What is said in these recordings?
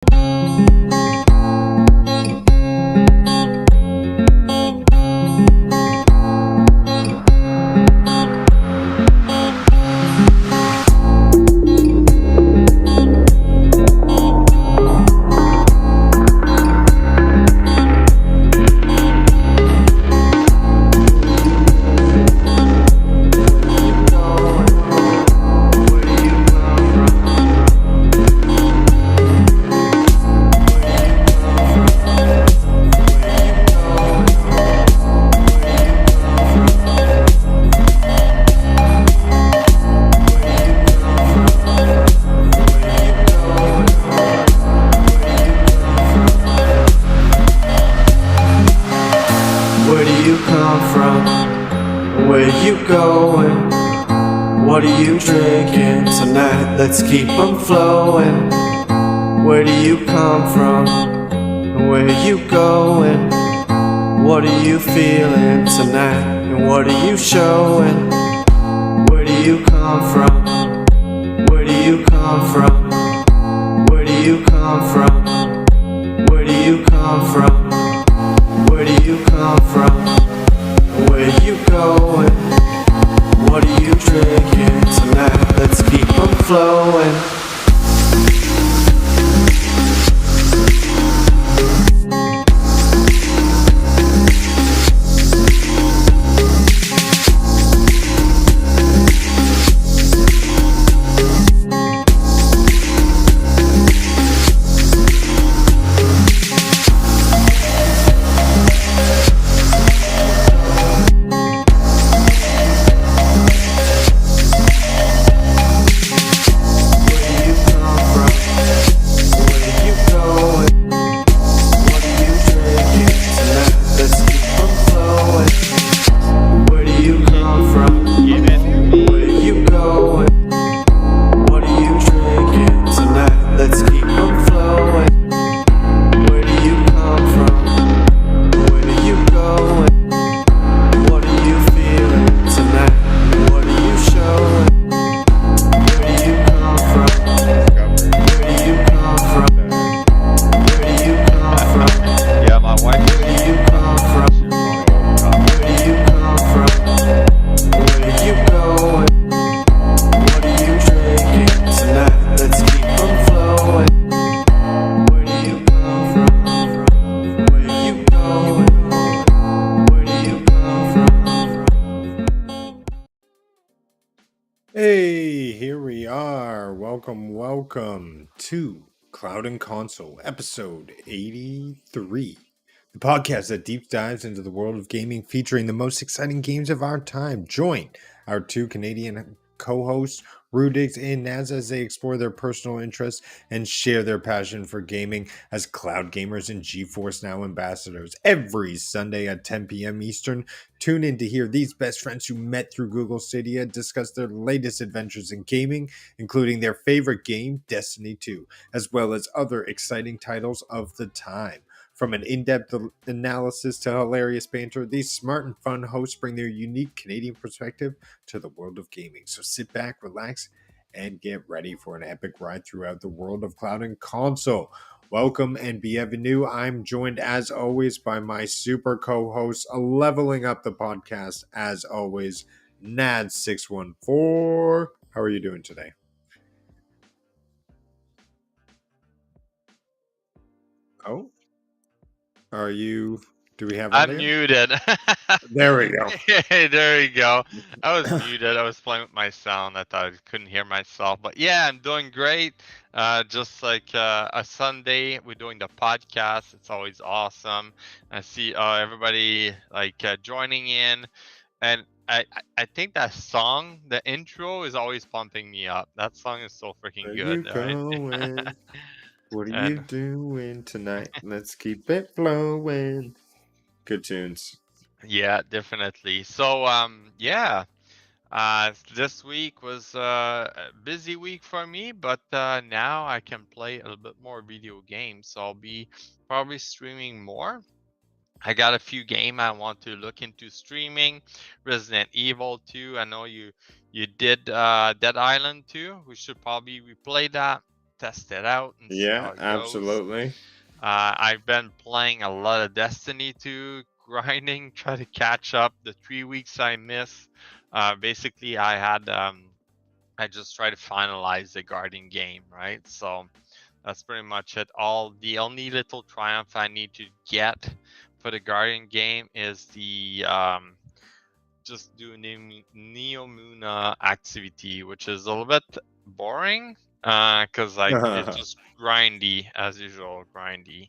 Where do you come from? Where you going? What are you drinking tonight? Let's keep 'em flowing. Where do you come from? Where you going? What are you feeling tonight? And what are you showing? Where do you come from? Where do you come from? Where do you come from? Where do you come from? Where do you come from? Where you going? What are you drinking tonight? Let's keep 'em flowing. Hey, here we are. Welcome to Cloud&Console, episode 83. The podcast that deep dives into the world of gaming, featuring the most exciting games of our time. Join our two Canadian co-hosts, Rudix and Naz, as they explore their personal interests and share their passion for gaming as cloud gamers and Geforce Now ambassadors. Every Sunday at 10 p.m. Eastern, tune in to hear these best friends who met through Google Stadia discuss their latest adventures in gaming, including their favorite game, Destiny 2, as well as other exciting titles of the time. From an in-depth analysis to hilarious banter, these smart and fun hosts bring their unique Canadian perspective to the world of gaming. So sit back, relax, and get ready for an epic ride throughout the world of Cloud&Console. Welcome and bienvenue. I'm joined as always by my super co-host, leveling up the podcast as always, Nad614. How are you doing today? Oh, are you? Do we have? I'm muted. There we go. Hey, there you go. I was muted. I was playing with my sound. I thought I couldn't hear myself. But yeah, I'm doing great. Just like a Sunday, we're doing the podcast. It's always awesome. I see everybody like joining in. And I think that song, the intro, is always pumping me up. That song is so freaking good. Right? What are you doing tonight? Let's keep it flowing. Good tunes. Yeah, definitely. So yeah. This week was a busy week for me, but now I can play a little bit more video games. So I'll be probably streaming more. I got a few games I want to look into streaming. Resident Evil 2. I know you did Dead Island 2. We should probably replay that. test it out and see Yeah, how it goes. absolutely. I've been playing a lot of Destiny 2, grinding, try to catch up the 3 weeks I missed. Basically, I just try to finalize the Guardian game, right? So that's pretty much it. The only little triumph I need to get for the Guardian game is the just do Neomuna activity, which is a little bit boring, because like it's just grindy as usual, grindy.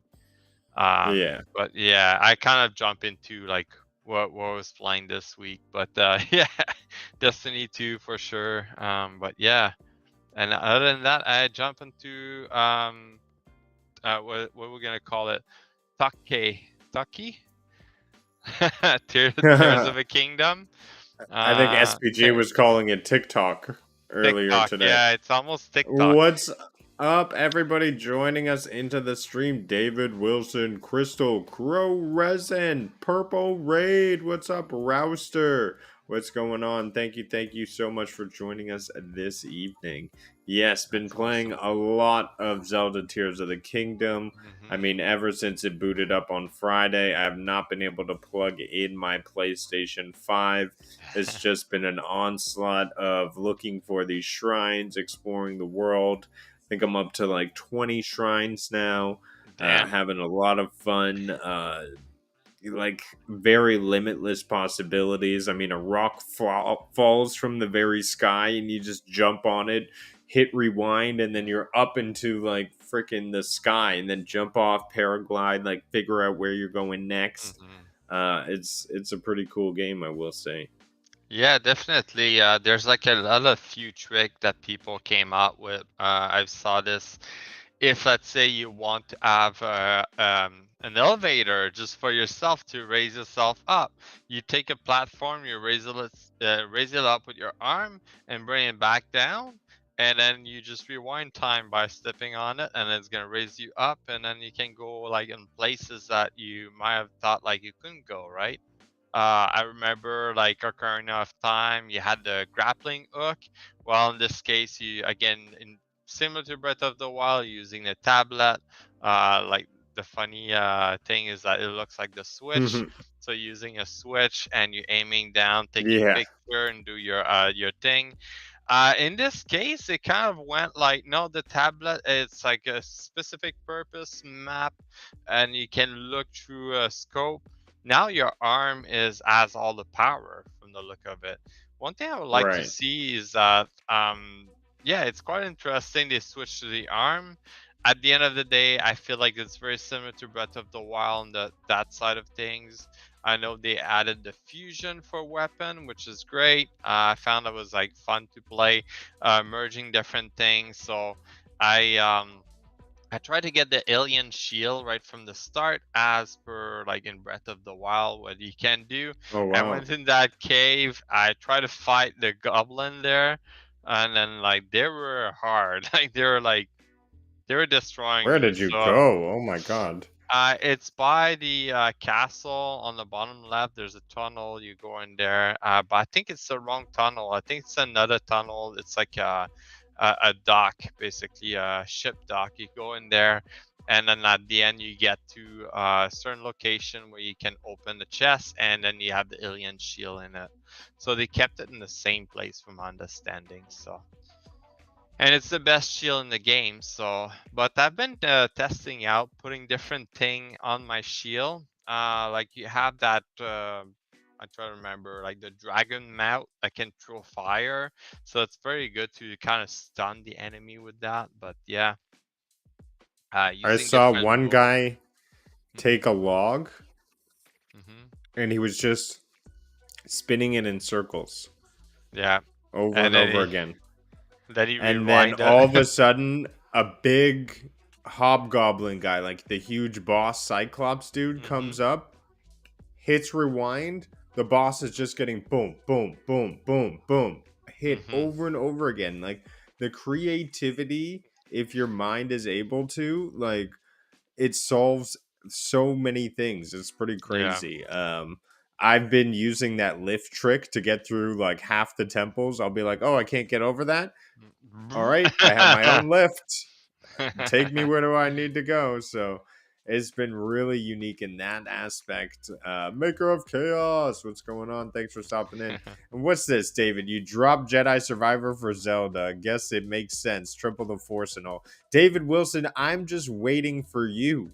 Yeah. But yeah, I kind of jump into like what I was playing this week, but yeah, Destiny 2 for sure. But yeah, and other than that, I jump into what we're gonna call it, Taki, Tears of a Kingdom. I think Uh, SPG was calling it TikTok earlier TikTok. today. Yeah, it's almost TikTok. What's up, everybody joining us into the stream? David Wilson, Crystal, Crow Resin, Purple Raid. What's up, Rouster? What's going on? Thank you so much for joining us this evening. Yes, been That's playing awesome. a lot of Zelda Tears of the Kingdom. I Hmm. mean, ever since it booted up on Friday, I have not been able to plug in my PlayStation 5. It's just been an onslaught of looking for these shrines, exploring the world. I think I'm up to like 20 shrines now, Damn. having a lot of fun. Like very limitless possibilities. I mean, a rock falls from the very sky and you just jump on it, hit rewind, and then you're up into like freaking the sky, and then jump off, paraglide, like figure out where you're going next. Hmm. It's a pretty cool game, I will say. Yeah, definitely. There's like a lot of few trick that people came out with. I saw this. If let's say you want to have an elevator just for yourself to raise yourself up, you take a platform, you raise it up with your arm and bring it back down, and then you just rewind time by stepping on it, and it's gonna raise you up, and then you can go like in places that you might have thought like you couldn't go, right? I remember like Ocarina of Time, you had the grappling hook. Well, in this case, you again in similar to Breath of the Wild, using the tablet. Like the funny thing is that it looks like the Switch. So using a Switch and you aiming down, taking Yeah, picture and do your thing. In this case, it kind of went like, no, the tablet, it's like a specific purpose map, and you can look through a scope. Now your arm has all the power from the look of it. One thing I would like to right. see is that, yeah, it's quite interesting they switched to the arm. At the end of the day, I feel like it's very similar to Breath of the Wild on that side of things. I know they added the fusion for weapon, which is great. I found it was like fun to play, merging different things. So I um I tried to get the alien shield right from the start, as per like in Breath of the Wild, what you can do. Oh I wow. went in that cave. I tried to fight the goblin there, and then like they were hard. They were destroying Where me. did you So go? Oh my god. it's by the castle on the bottom left. There's a tunnel. You go in there, but I think it's the wrong tunnel. I think it's another tunnel. It's like a dock, basically a ship dock. You go in there, and then at the end you get to a certain location where you can open the chest, and then you have the alien shield in it. So they kept it in the same place, from my understanding. So, and it's the best shield in the game. So, but I've been testing out putting different thing on my shield. Like you have that. I try to remember, like the dragon mount that can throw fire. So it's very good to kind of stun the enemy with that. But yeah, I using saw different one move. guy Hmm. take a log Hmm. and he was just spinning it in circles Yeah, over and and then over again. he And then rewind it. all of a sudden, a big hobgoblin guy, like the huge boss Cyclops dude, Hmm. comes up, hits rewind. The boss is just getting boom, boom, boom, boom, boom, hit Hmm. over and over again. Like the creativity, if your mind is able to, like it solves so many things. It's pretty Yeah. crazy. I've been using that lift trick to get through like half the temples. I'll be like, oh, I can't get over that. All right, I have my own lift. take me where do I need to go. So it's been really unique in that aspect. Maker of Chaos, what's going on? Thanks for stopping in. And what's this, David? You dropped Jedi Survivor for Zelda. I guess it makes sense. Triple the force and all. David Wilson, I'm just waiting for you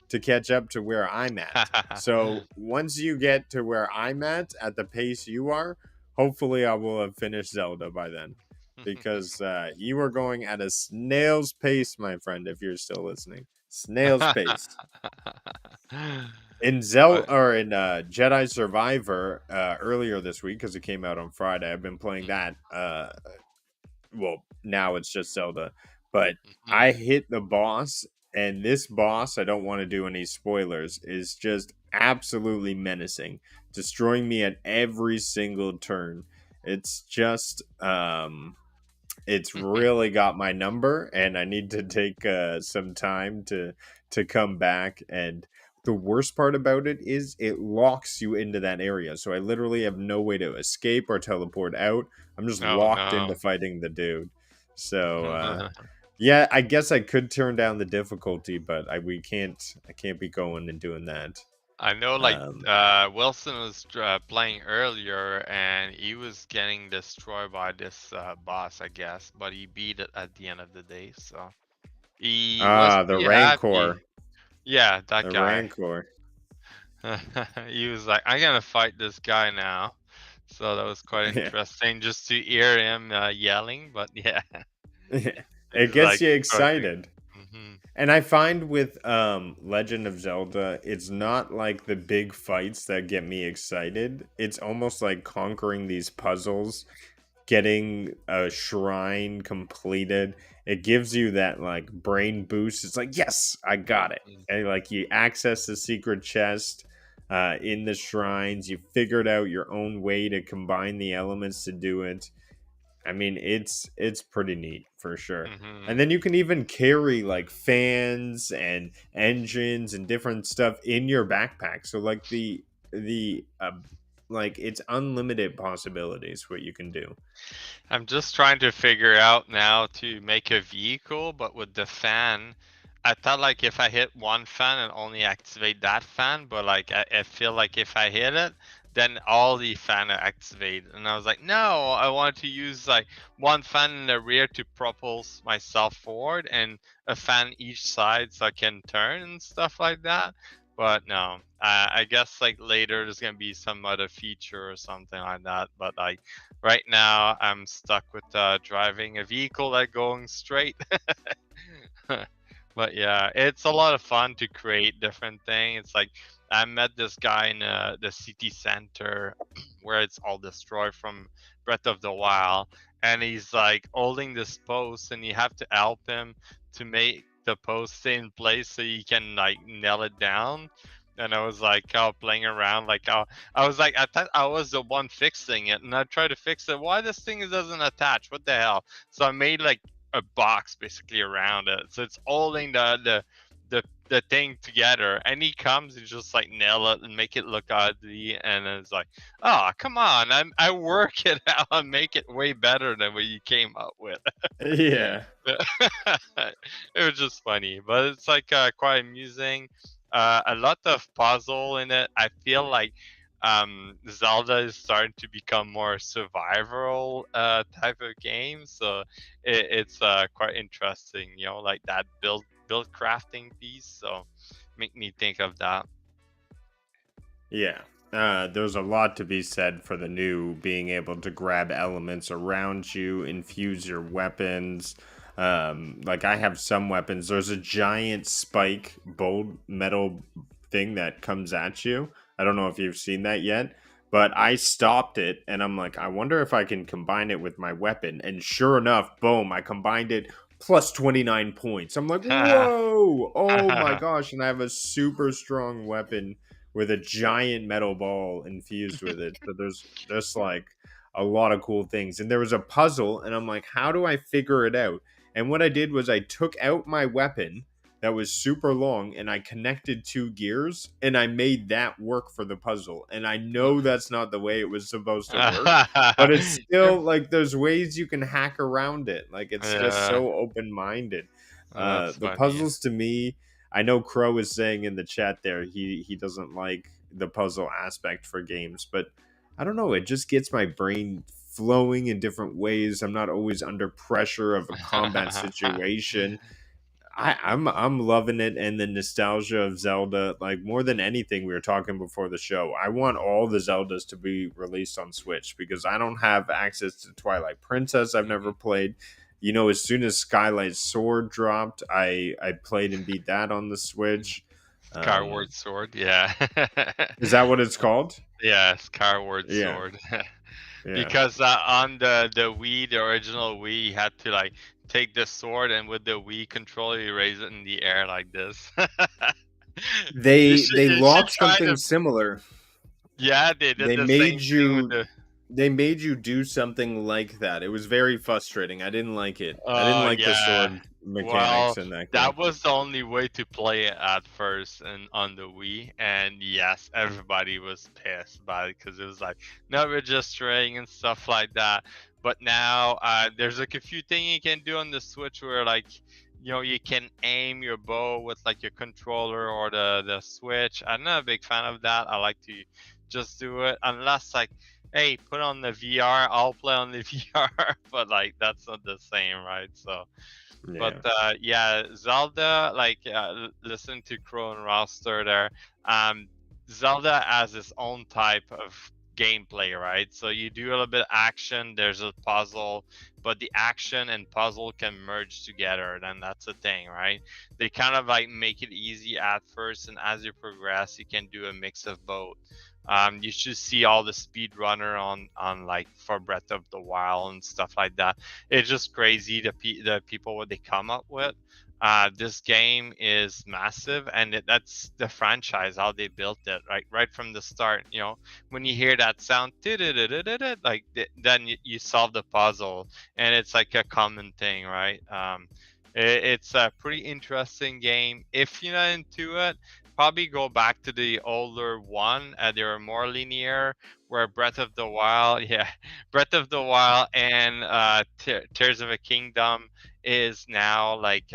to catch up to where I'm at. So once you get to where I'm at the pace you are, hopefully I will have finished Zelda by then. Because you are going at a snail's pace, my friend, if you're still listening. Snail's pace. In Zelda or in Jedi Survivor earlier this week, because it came out on Friday, I've been playing that. Well, now it's just Zelda, but I hit the boss, and this boss, I don't want to do any spoilers, is just absolutely menacing, destroying me at every single turn. It's just it's really got my number, and I need to take some time to come back. And the worst part about it is it locks you into that area, so I literally have no way to escape or teleport out. I'm just Oh locked no. into fighting the dude. So yeah, I guess I could turn down the difficulty, but I can't be going and doing that. I know, like, Um, Wilson was playing earlier, and he was getting destroyed by this boss, I guess, but he beat it at the end of the day, so he was the pretty happy. Rancor. Yeah, that The guy. Rancor. He was like, "I'm gonna fight this guy now," so that was quite Yeah. interesting just to hear him yelling. But yeah, It he's gets like you crushing. excited. Hmm. And I find with Legend of Zelda, it's not like the big fights that get me excited. It's almost like conquering these puzzles, getting a shrine completed. It gives you that like brain boost. It's like, yes, I got it. And like you access the secret chest in the shrines. You figured out your own way to combine the elements to do it. I mean, it's pretty neat for sure. And Hmm. then you can even carry like fans and engines and different stuff in your backpack. So like the like it's unlimited possibilities what you can do. I'm just trying to figure out now to make a vehicle, but with the fan, I thought like if I hit one fan and only activate that fan, but like I feel like if I hit it, then all the fan are activated. And I was like, no, I want to use like one fan in the rear to propulse myself forward and a fan each side so I can turn and stuff like that. But no, I guess like later there's gonna be some other feature or something like that. But like right now, I'm stuck with driving a vehicle that going straight. But yeah, it's a lot of fun to create different things. It's like I met this guy in the city center where it's all destroyed from Breath of the Wild, and he's like holding this post, and you have to help him to make the post stay in place so you can like nail it down. And I was like, playing around, like, I was like, I thought I was the one fixing it, and I tried to fix it. Why this thing doesn't attach? What the hell? So I made like a box basically around it, so it's holding the thing together. And he comes and just like nail it and make it look ugly, and it's like, oh come on, I work it out and make it way better than what you came up with. Yeah. It was just funny, but it's like quite amusing. A lot of puzzle in it. I feel like Zelda is starting to become more survival type of game, so it's quite interesting. You know, like that build crafting piece. So make me think of that. Yeah. There's a lot to be said for the new being able to grab elements around you, infuse your weapons. Like I have some weapons. There's a giant spike bold metal thing that comes at you. I don't know if you've seen that yet, but I stopped it and I'm like, I wonder if I can combine it with my weapon. And sure enough, boom, I combined it plus 29 points. I'm like, whoa, oh my gosh. And I have a super strong weapon with a giant metal ball infused with it. So there's just like a lot of cool things. And there was a puzzle, and I'm like, how do I figure it out? And what I did was I took out my weapon that was super long and I connected two gears and I made that work for the puzzle. And I know that's not the way it was supposed to work, but it's still like there's ways you can hack around it. Like it's just Yeah. so open minded. Oh, that's The funny. puzzles to me, I know Crow is saying in the chat there he doesn't like the puzzle aspect for games, but I don't know, it just gets my brain flowing in different ways. I'm not always under pressure of a combat situation. I'm loving it, and the nostalgia of Zelda, like more than anything, we were talking before the show. I want all the Zeldas to be released on Switch because I don't have access to Twilight Princess. I've never Mhm. played. You know, as soon as Skylight Sword dropped, I played and beat that on the Switch. Skyward Sword, yeah. Is that what it's called? Yeah, Skyward Yeah, Sword. yeah. Because on the Wii, the original Wii, you had to like take the sword and with the Wii controller, you raise it in the air like this. You should They you should launched try something to. similar. Yeah, they did They the made same thing with you the. they made you do something like that. It was very frustrating. I didn't like it. I didn't Oh like the yeah. sword mechanics Well, in that game. that was the only way to play it at first and on the Wii. And yes, everybody was pissed about it because it was like no registering and stuff like that. But now there's like a few things you can do on the Switch where like you can aim your bow with like your controller or the Switch. I'm not a big fan of that. I like to just do it unless like hey, put on the VR, I'll play on the VR, but like that's not the same, right? So but Yeah. yeah, Zelda, like listen to Crow and Roster there. Zelda has its own type of gameplay, right? So you do a little bit of action, there's a puzzle, but the action and puzzle can merge together. Then that's the thing, right? They kind of like make it easy at first, and as you progress, you can do a mix of both. You should see all the speedrunner on like for Breath of the Wild and stuff like that. It's just crazy the people what they come up with. This game is massive, and that's the franchise how they built it right from the start. When you hear that sound, like then you solve the puzzle, and it's like a common thing, right? It's a pretty interesting game. If you're not into it, probably go back to the older one. They were more linear. Where Breath of the Wild, yeah, Breath of the Wild and Tears of a Kingdom is now like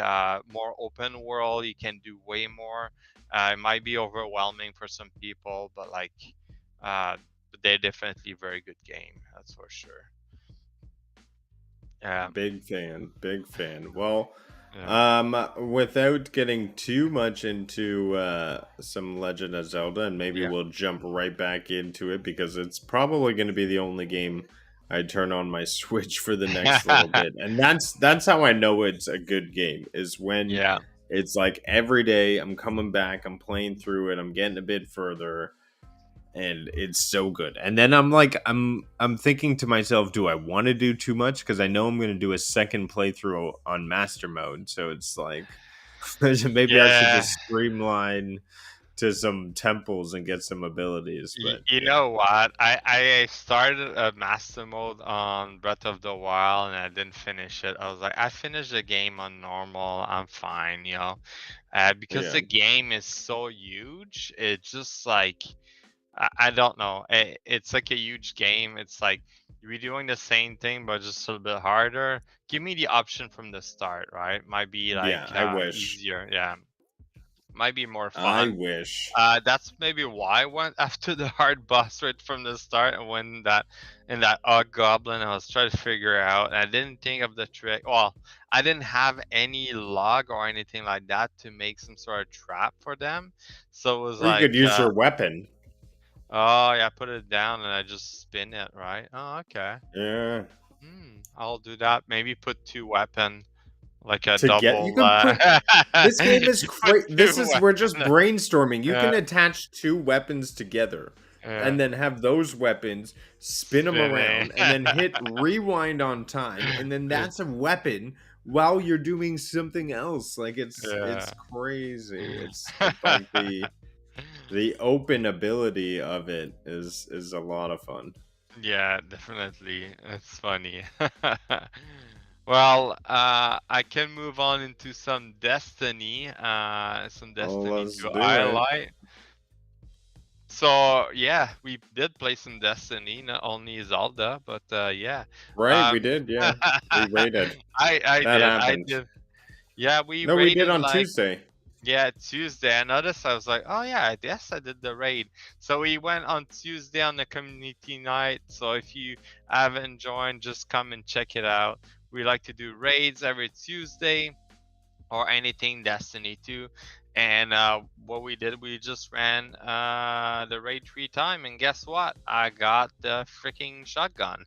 more open world. You can do way more. It might be overwhelming for some people, but like uh, they're definitely very good game. That's for sure. Yeah, Big fan. Big fan. Well, yeah, without getting too much into some Legend of Zelda, and maybe yeah. we'll jump right back into it because it's probably going to be the only game I turn on my Switch for the next little bit. And that's how I know it's a good game, is when Yeah. it's like every day I'm coming back, I'm playing through it, I'm getting a bit further, and it's so good. And then I'm like, I'm thinking to myself, do I want to do too much? Because I know I'm going to do a second playthrough on master mode, so it's like maybe I should Yeah. just streamline to some temples and get some abilities. But You yeah, know what? I started a master mode on Breath of the Wild and I didn't finish it. I was like, I finished the game on normal. I'm fine. Because yeah, the game is so huge. It's just like I don't know. It's like a huge game. It's like you're doing the same thing but just a little bit harder. Give me the option from the start, right? Might be like yeah. I wish. easier. Yeah, might be more I fun. wish. That's maybe why I went after the hard boss right from the start, and when that in that odd goblin, I was trying to figure out. I didn't think of the trick. Well, I didn't have any log or anything like that to make some sort of trap for them. So it was Or you like, could use your weapon. oh yeah, I put it down and I just spin it, right? Oh, okay. Yeah. I'll do that. Maybe put two weapon, like a To get you double. can put this game is Put great. two This is we're just weapon. brainstorming. You Yeah, can attach two weapons together yeah. and then have those weapons spin them Spinning. around and then hit rewind on time, and then that's a weapon while you're doing something else. Like it's Yeah. crazy. It's like the open ability of it is a lot of fun. Yeah, definitely. It's funny. Well, I can move on into some Oh, Destiny let's to do it. highlight. So yeah, we did play some Destiny, not only Zelda, but yeah. Right, we Um, did, yeah. We waited. I That did, I happened. did. Yeah, we No, we did raided on like Tuesday. yeah, Tuesday. I noticed. I was like, oh yeah, I guess I did the raid. So we went on Tuesday on the community night. So if you haven't joined, just come and check it out. We like to do raids every Tuesday or anything Destiny 2. And what we did, we just ran the raid 3 times, and guess what? I got the freaking shotgun.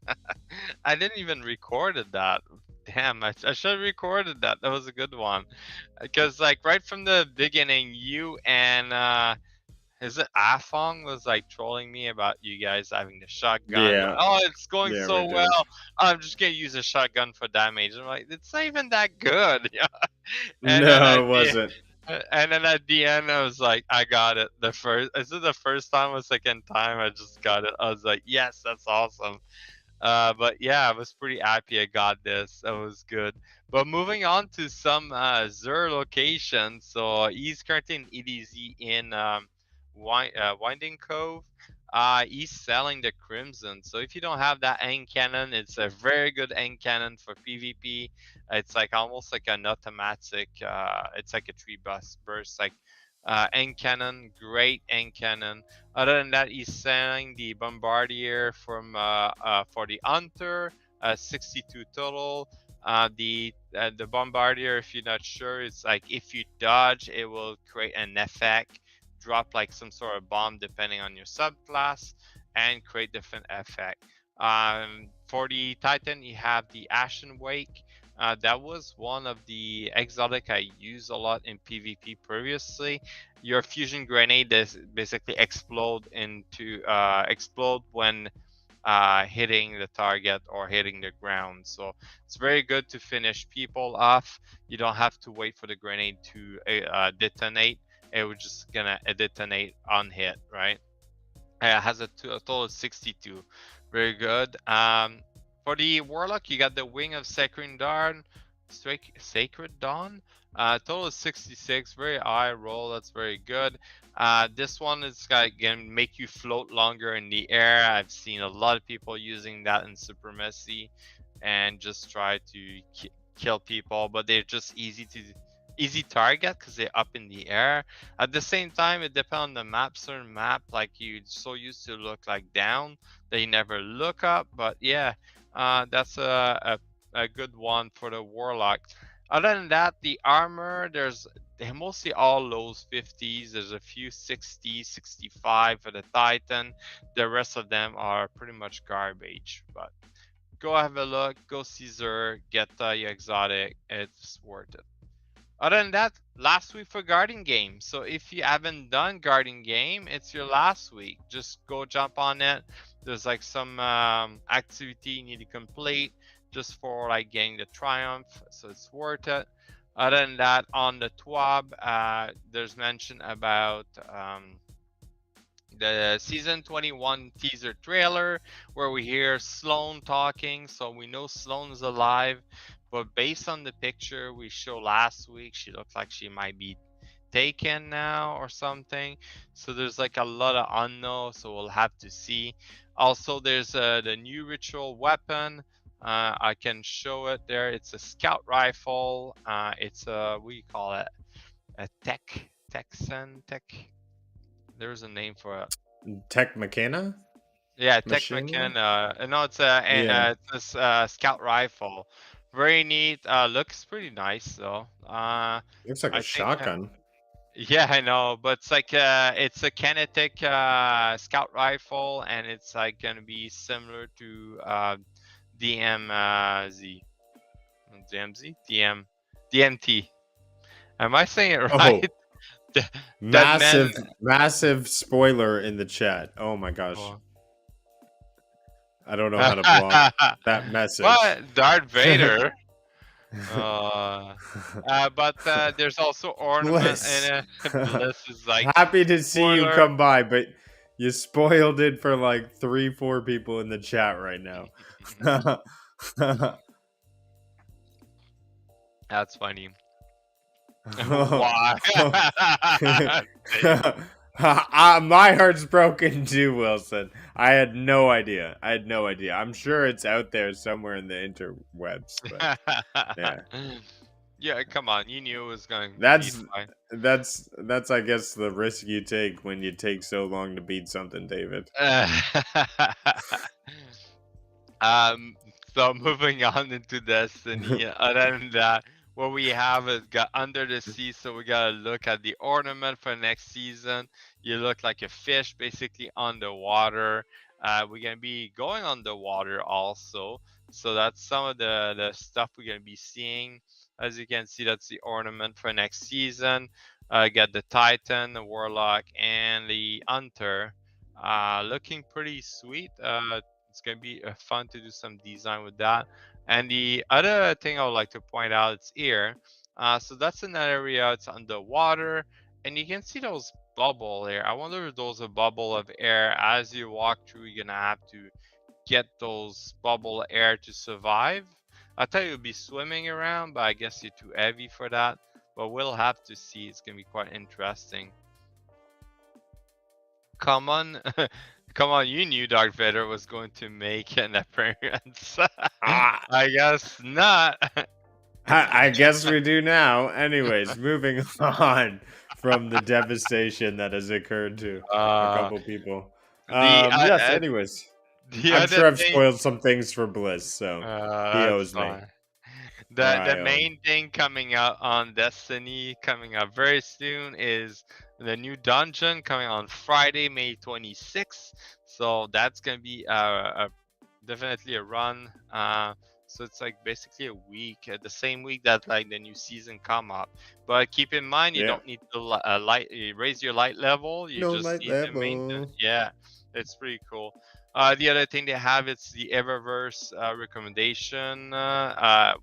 I didn't even recorded that. Damn, I should have recorded that. That was a good one. Because like right from the beginning, you and is it Afong was like trolling me about you guys having the shotgun. Like, Yeah, oh, it's going yeah, we so did. well. I'm just gonna use a shotgun for damage. I'm like, it's not even that good. Yeah. And then No, at it the wasn't. and then at the end, I was like, I got it. The first, is it the first time or second time? I just got it. I was like, yes, that's awesome. But yeah, I was pretty happy I got this. That was good. But moving on to some Zur locations. So he's currently in EDZ in Winding Cove. He's selling the Crimson. So if you don't have that end cannon, it's a very good end cannon for PvP. It's like almost like an automatic. It's like a 3 bus burst, like end cannon, great end cannon. Other than that, he's selling the Bombardier from for the Hunter, 62 total. The Bombardier, if you're not sure, it's like if you dodge, it will create an effect, drop like some sort of bomb depending on your subclass, and create different effect. For the Titan, you have the Ashen Wake. That was one of the exotic I used a lot in PvP previously. Your fusion grenade is basically explode when hitting the target or hitting the ground. So it's very good to finish people off. You don't have to wait for the grenade to detonate. It was just gonna detonate on hit, right? It has a total of 62. Very good. For the Warlock, you got the Wing of Sacred Dawn. Sacred Dawn? Total of 66. Very high roll. That's very good. This one is gonna make you float longer in the air. I've seen a lot of people using that in Supremacy and just try to kill people, but they're just easy target because they're up in the air. At the same time, it depends on the map. Certain map, like you so used to look like down, they never look up. But yeah, that's a good one for the Warlock. Other than that, the armor, they're mostly all low 50s. There's a few 60s, 65 for the Titan. The rest of them are pretty much garbage. But go have a look, go Caesar, get your exotic. It's worth it. Other than that, last week for Guardian Game. So if you haven't done Guardian Game, it's your last week. Just go jump on it. There's like some activity you need to complete just for like getting the triumph. So it's worth it. Other than that, on the TWAB, there's mention about the season 21 teaser trailer where we hear Sloan talking, so we know Sloan's alive. But based on the picture we showed last week, she looks like she might be taken now or something. So there's like a lot of unknown, so we'll have to see. Also, there's the new ritual weapon. I can show it there. It's a scout rifle. It's a, what do you call it? A Texan. There's a name for it. Tech Mechana? Yeah, Machine Technican. gun? No, Yeah. it's a scout rifle. Very neat. Looks pretty nice though. Looks like a I think. shotgun. Yeah, I know, but it's a kinetic scout rifle, and it's like gonna be similar to DMZ, DMT. Am I saying it Oh, right? Dead man. massive spoiler in the chat. Oh my gosh. Oh. I don't know how to block that message. What? Darth Vader? But there's also ornament Bliss. in it. Bliss is like Happy to see you spoiler. come by, but you spoiled it for like 3-4 people in the chat right now. That's funny. Why? My heart's broken too, Wilson. I had no idea. I'm sure it's out there somewhere in the interwebs. But yeah. Yeah, come on. You knew it was going to be That's fine. that's I guess the risk you take when you take so long to beat something, David. Um, so moving on into Destiny. Other than that, what we have is got Under the Sea. So we gotta look at the ornament for next season. You look like a fish, basically underwater. We're gonna be going underwater also. So that's some of the stuff we're gonna be seeing. As you can see, that's the ornament for next season. Got the Titan, the Warlock, and the Hunter. Looking pretty sweet. It's gonna be fun to do some design with that. And the other thing I would like to point out is here. So that's an area. It's underwater, and you can see those bubble there. I wonder if those are bubble of air. As you walk through, you're gonna have to get those bubble air to survive. I thought you'd be swimming around, but I guess you're too heavy for that. But we'll have to see. It's gonna be quite interesting. Come on, come on! You knew Darth Vader was going to make an appearance. Ah, I guess not. I guess we do now. Anyways, moving on from the devastation that has occurred to a Uh, couple people. the Yes. Anyways, the I'm other sure I've thing, spoiled some things for Bliss, so he that's owes me, fine. or The I owe him. main thing coming out on Destiny, coming up very soon, is the new dungeon coming on Friday, May 26th. So that's gonna be definitely a run. So it's like basically a week, the same week that like the new season come up. But keep in mind, you Yeah. don't need to raise your light level. You No just light need to maintain. level. Yeah, it's pretty cool. The other thing they have, it's the Eververse recommendation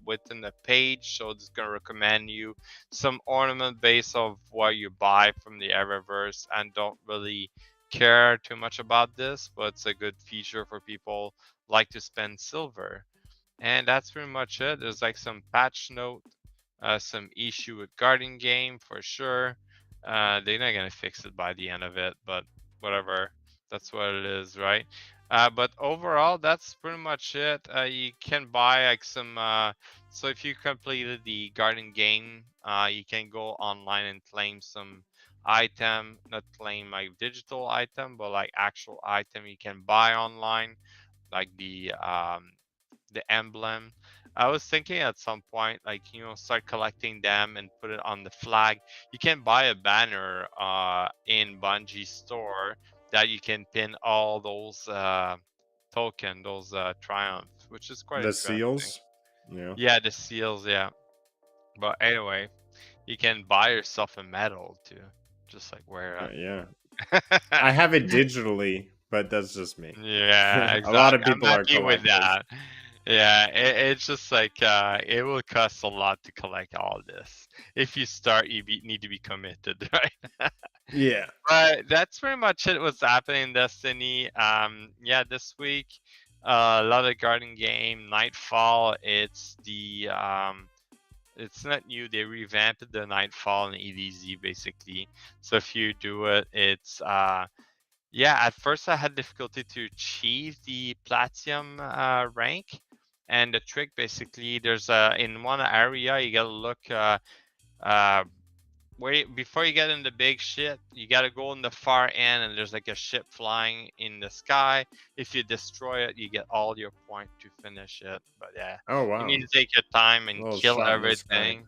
within the page. So it's gonna recommend you some ornament based of what you buy from the Eververse, and don't really care too much about this, but it's a good feature for people like to spend silver. And that's pretty much it. There's like some patch note, some issue with guarding game for sure. They're not gonna fix it by the end of it, but whatever. That's what it is, right? But overall, that's pretty much it. You can buy like some. So if you completed the garden game, you can go online and claim some item. Not claim like digital item, but like actual item you can buy online, like the emblem. I was thinking at some point, like, start collecting them and put it on the flag. You can buy a banner in Bungie store that you can pin all those token, those triumphs, which is quite The interesting. seals. Yeah. Yeah, the seals, yeah. But anyway, you can buy yourself a medal too, just like wear Yeah. it. I have it digitally, but that's just me. Yeah, A lot of exactly. I'm people are happy with collectors. that. Yeah, it's just like it will cost a lot to collect all this. If you start, need to be committed, right? Yeah. But that's pretty much it. What's happening in Destiny? Yeah, this week, a lot of garden game. Nightfall. It's not new. They revamped the Nightfall and EDZ basically. So if you do it, it's yeah, at first I had difficulty to achieve the platinum rank, and the trick basically, there's in one area you gotta look uh wait before you get in the big ship, you gotta go in the far end, and there's like a ship flying in the sky. If you destroy it, you get all your point to finish it. But yeah, Oh you wow. need to take your time A and little kill shot in the sky. everything.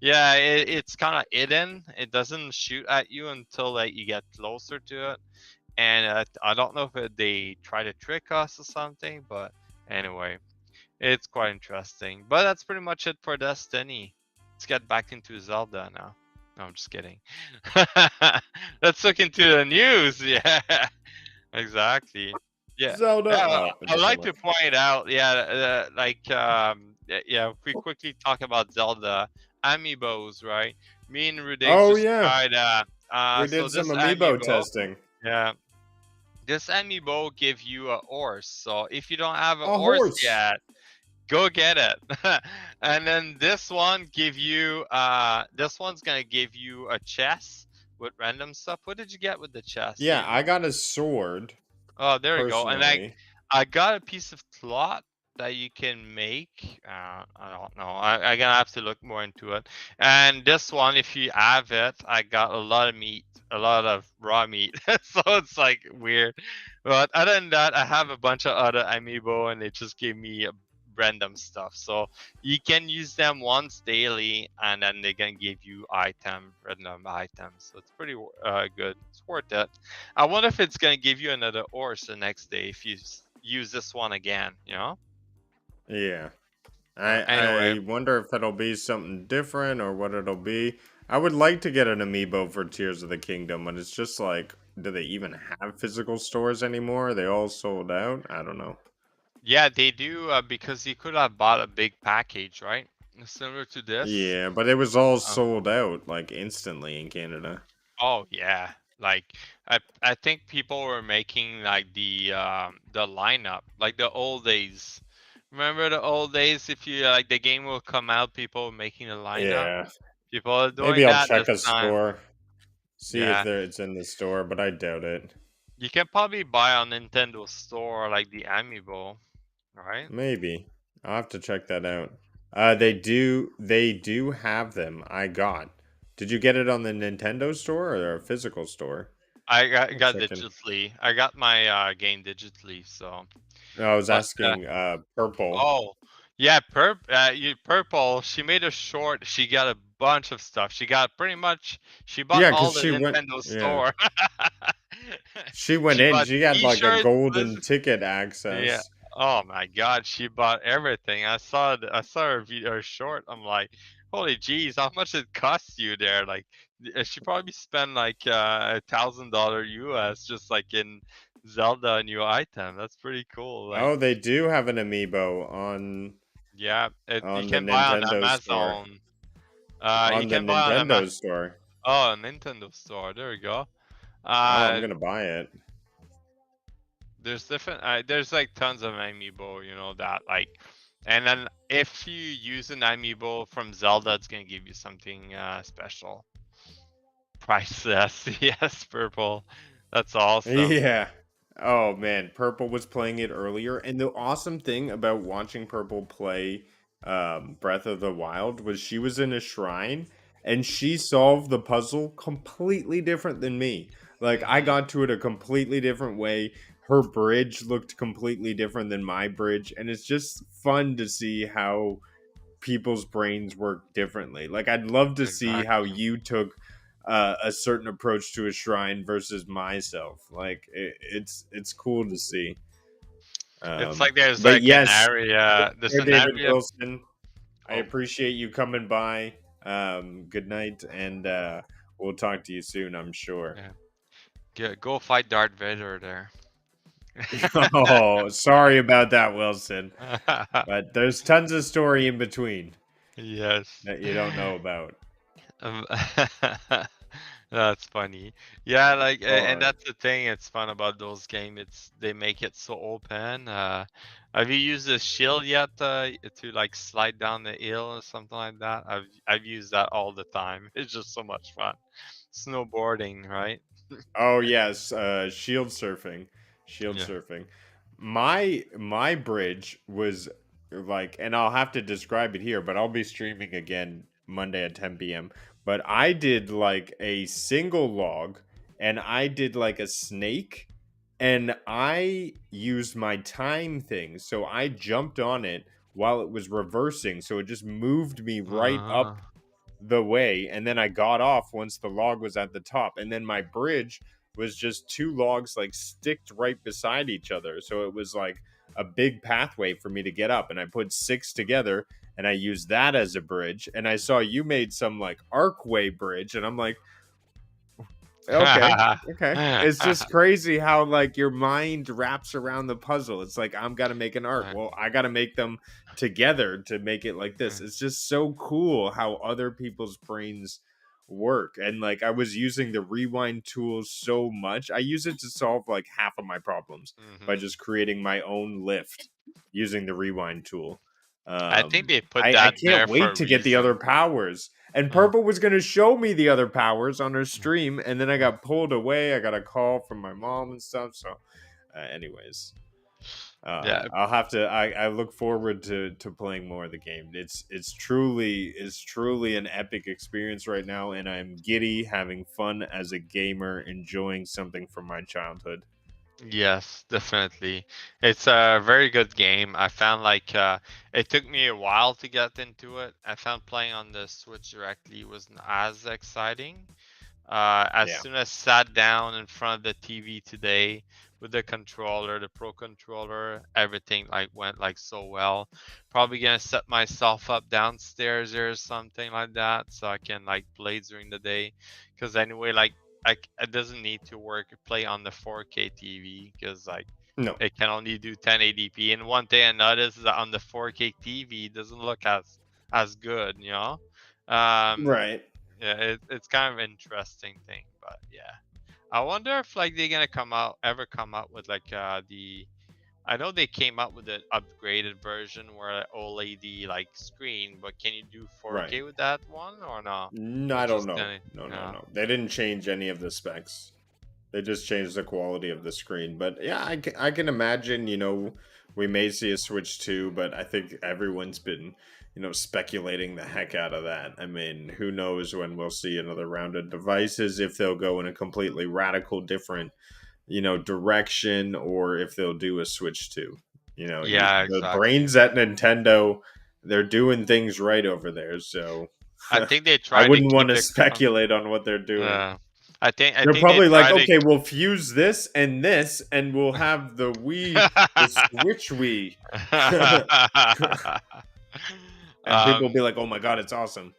Yeah, it's kind of hidden. It doesn't shoot at you until like you get closer to it. And I don't know if they try to trick us or something, but anyway, it's quite interesting. But that's pretty much it for Destiny. Let's get back into Zelda now. No, I'm just kidding. Let's look into the news. Yeah, exactly. Yeah, Zelda. yeah. Oh, a I'd different like one. to point out, yeah, yeah. If we quickly talk about Zelda amiibos, right? Me and Rudex Oh just yeah. tried. We So did some this amiibo amiibo, testing. yeah. This amiibo give you a horse. So if you don't have a A horse horse. yet, go get it. And then this one give you this one's gonna give you a chest with random stuff. What did you get with the chest? Do Yeah, you I know? got a sword Oh, there you go. And personally. I got a piece of cloth. that you can make. I don't know. I gonna have to look more into it. And this one, if you have it, I got a lot of meat, a lot of raw meat. So it's like weird. But other than that, I have a bunch of other amiibo, and they just gave me random stuff. So you can use them once daily, and then they can give you random items. So it's pretty good. It's worth it. I wonder if it's gonna give you another horse the next day if you use this one again. You know. Yeah. Anyway, I wonder if it'll be something different or what it'll be. I would like to get an amiibo for Tears of the Kingdom, but it's just like, do they even have physical stores anymore? Are they all sold out? I don't know. yeah, they do because you could have bought a big package, right? Similar to this. Yeah, but it was all Uh, sold out like instantly in Canada. oh yeah, like I think people were making like the lineup like the old days. Remember the old days? If you like the game will come out, people were making a lineup. Yeah. People are Maybe doing I'll that check this a time. store, see if Yeah, it's in the store, but I doubt it. you can probably buy on Nintendo Store like the Amiibo, right? Maybe. I'll have to check that out. They do have them. I got. Did you get it on the Nintendo store or a physical store? I I'll got check in. digitally. I got my game digitally, so. No, I was But asking purple. oh, yeah, purple. She made a short. She got a bunch of stuff. She got pretty much. She bought Yeah, all cuz the she went Nintendo yeah. store. She went She in. bought She had like a T-shirts. golden ticket Yeah. access. Oh my God, she bought everything. I saw her video, her short. I'm like, holy jeez, how much it cost you there? Like, she probably spent like $1,000 US just like in Zelda new item. That's pretty cool. Like, Oh, they do have an amiibo yeah, you on the can buy on Nintendo store. Amazon. You On the can buy on Nintendo store. Nintendo store. There we go. Oh, I'm Uh, gonna buy it. there's different. There's like tons of amiibo. That like, and then if you use an amiibo from Zelda, it's gonna give you something special. Priceless. Yes, purple. That's awesome. Yeah. Oh man, Purple was playing it earlier, and the awesome thing about watching Purple play Breath of the Wild was she was in a shrine and she solved the puzzle completely different than me. Like I Hmm. got to it a completely different way. Her bridge looked completely different than my bridge, and it's just fun to see how people's brains work differently. Like I'd love to see how Exactly. you took a certain approach to a shrine versus myself. Like it's cool to see. It's like there's But like an yes, area. There's an David area. Wilson, I Oh, appreciate you coming by. Good night, and we'll talk to you soon. I'm sure. yeah. Go fight Darth Vader there. Oh, sorry about that, Wilson. But there's tons of story in between Yes. that you don't know about. Um, that's funny. Yeah, like, All and right. that's the thing. It's fun about those games. They make it so open. Have you used the shield yet to like slide down the hill or something like that? I've used that all the time. It's just so much fun. Snowboarding, right? Oh yes, shield surfing, shield Yeah. surfing. My bridge was like, and I'll have to describe it here, but I'll be streaming again Monday at 10 p.m. But I did like a single log, and I did like a snake, and I used my time thing, so I jumped on it while it was reversing, so it just moved me right Uh, up the way, and then I got off once the log was at the top, and then my bridge was just two logs like sticked right beside each other, so it was like a big pathway for me to get up, and I put six together and I used that as a bridge, and I saw you made some like arcway bridge, and I'm like, okay, okay. It's just crazy how like your mind wraps around the puzzle. It's like I'm gotta make an arc. Well, I gotta make them together to make it like this. It's just so cool how other people's brains work. And like I was using the rewind tool so much. I use it to solve like half of my problems by hmm. just creating my own lift using the rewind tool. I think they put I that can't there for wait a to get the other reason. powers. And Uh, Purple was going to show me the other powers on her stream, and then I got pulled away. I got a call from my mom and stuff. So, anyways, Yeah, I'll have to. I look forward to playing more of the game. It's truly an epic experience right now, and I'm giddy, having fun as a gamer, enjoying something from my childhood. yes, definitely. It's a very good game. I found like it took me a while to get into it. I found playing on the Switch directly wasn't as exciting. As Yeah. soon as sat down in front of the TV today with the controller, the Pro controller, everything like went like so well. Probably gonna set myself up downstairs or something like that so I can like play during the day. Cause anyway, like it doesn't need to work play on the 4K TV because like No. it can only do 1080p. And one thing I noticed is that on the 4K TV it doesn't look as good, you know. Um, Right. yeah, it's kind of interesting thing, but yeah. I wonder if like they're gonna come out with like the I know they came out with an upgraded version where OLED like screen, but can you do Right. 4K with that one or no? No, I It's don't just know. gonna No, no, no. no. They didn't change any of the specs. They just changed the quality of the screen. But yeah, I can imagine, we may see a Switch 2, but I think everyone's been, speculating the heck out of that. I mean, who knows when we'll see another round of devices, if they'll go in a completely radical different, direction, or if they'll do a Switch 2. Yeah, The exactly. brains at Nintendo, they're doing things right over there. So I think they I try to wouldn't want keep to the speculate on what they're doing. uh I They're think they probably like, try to okay, we'll fuse this, and we'll have the Switch Wii, and people will be um like, oh my god, it's awesome.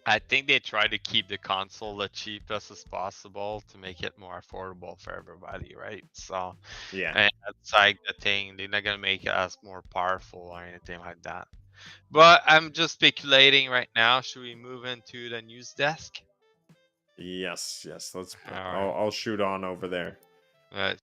I think they try to keep the console the cheapest as possible to make it more affordable for everybody, right? So, Yeah. and that's like the thing. They're not gonna make it as more powerful or anything like that. But I'm just speculating right now. Should we move into the news desk? Yes. Yes. Let's. All right. I'll shoot on over there. Uh,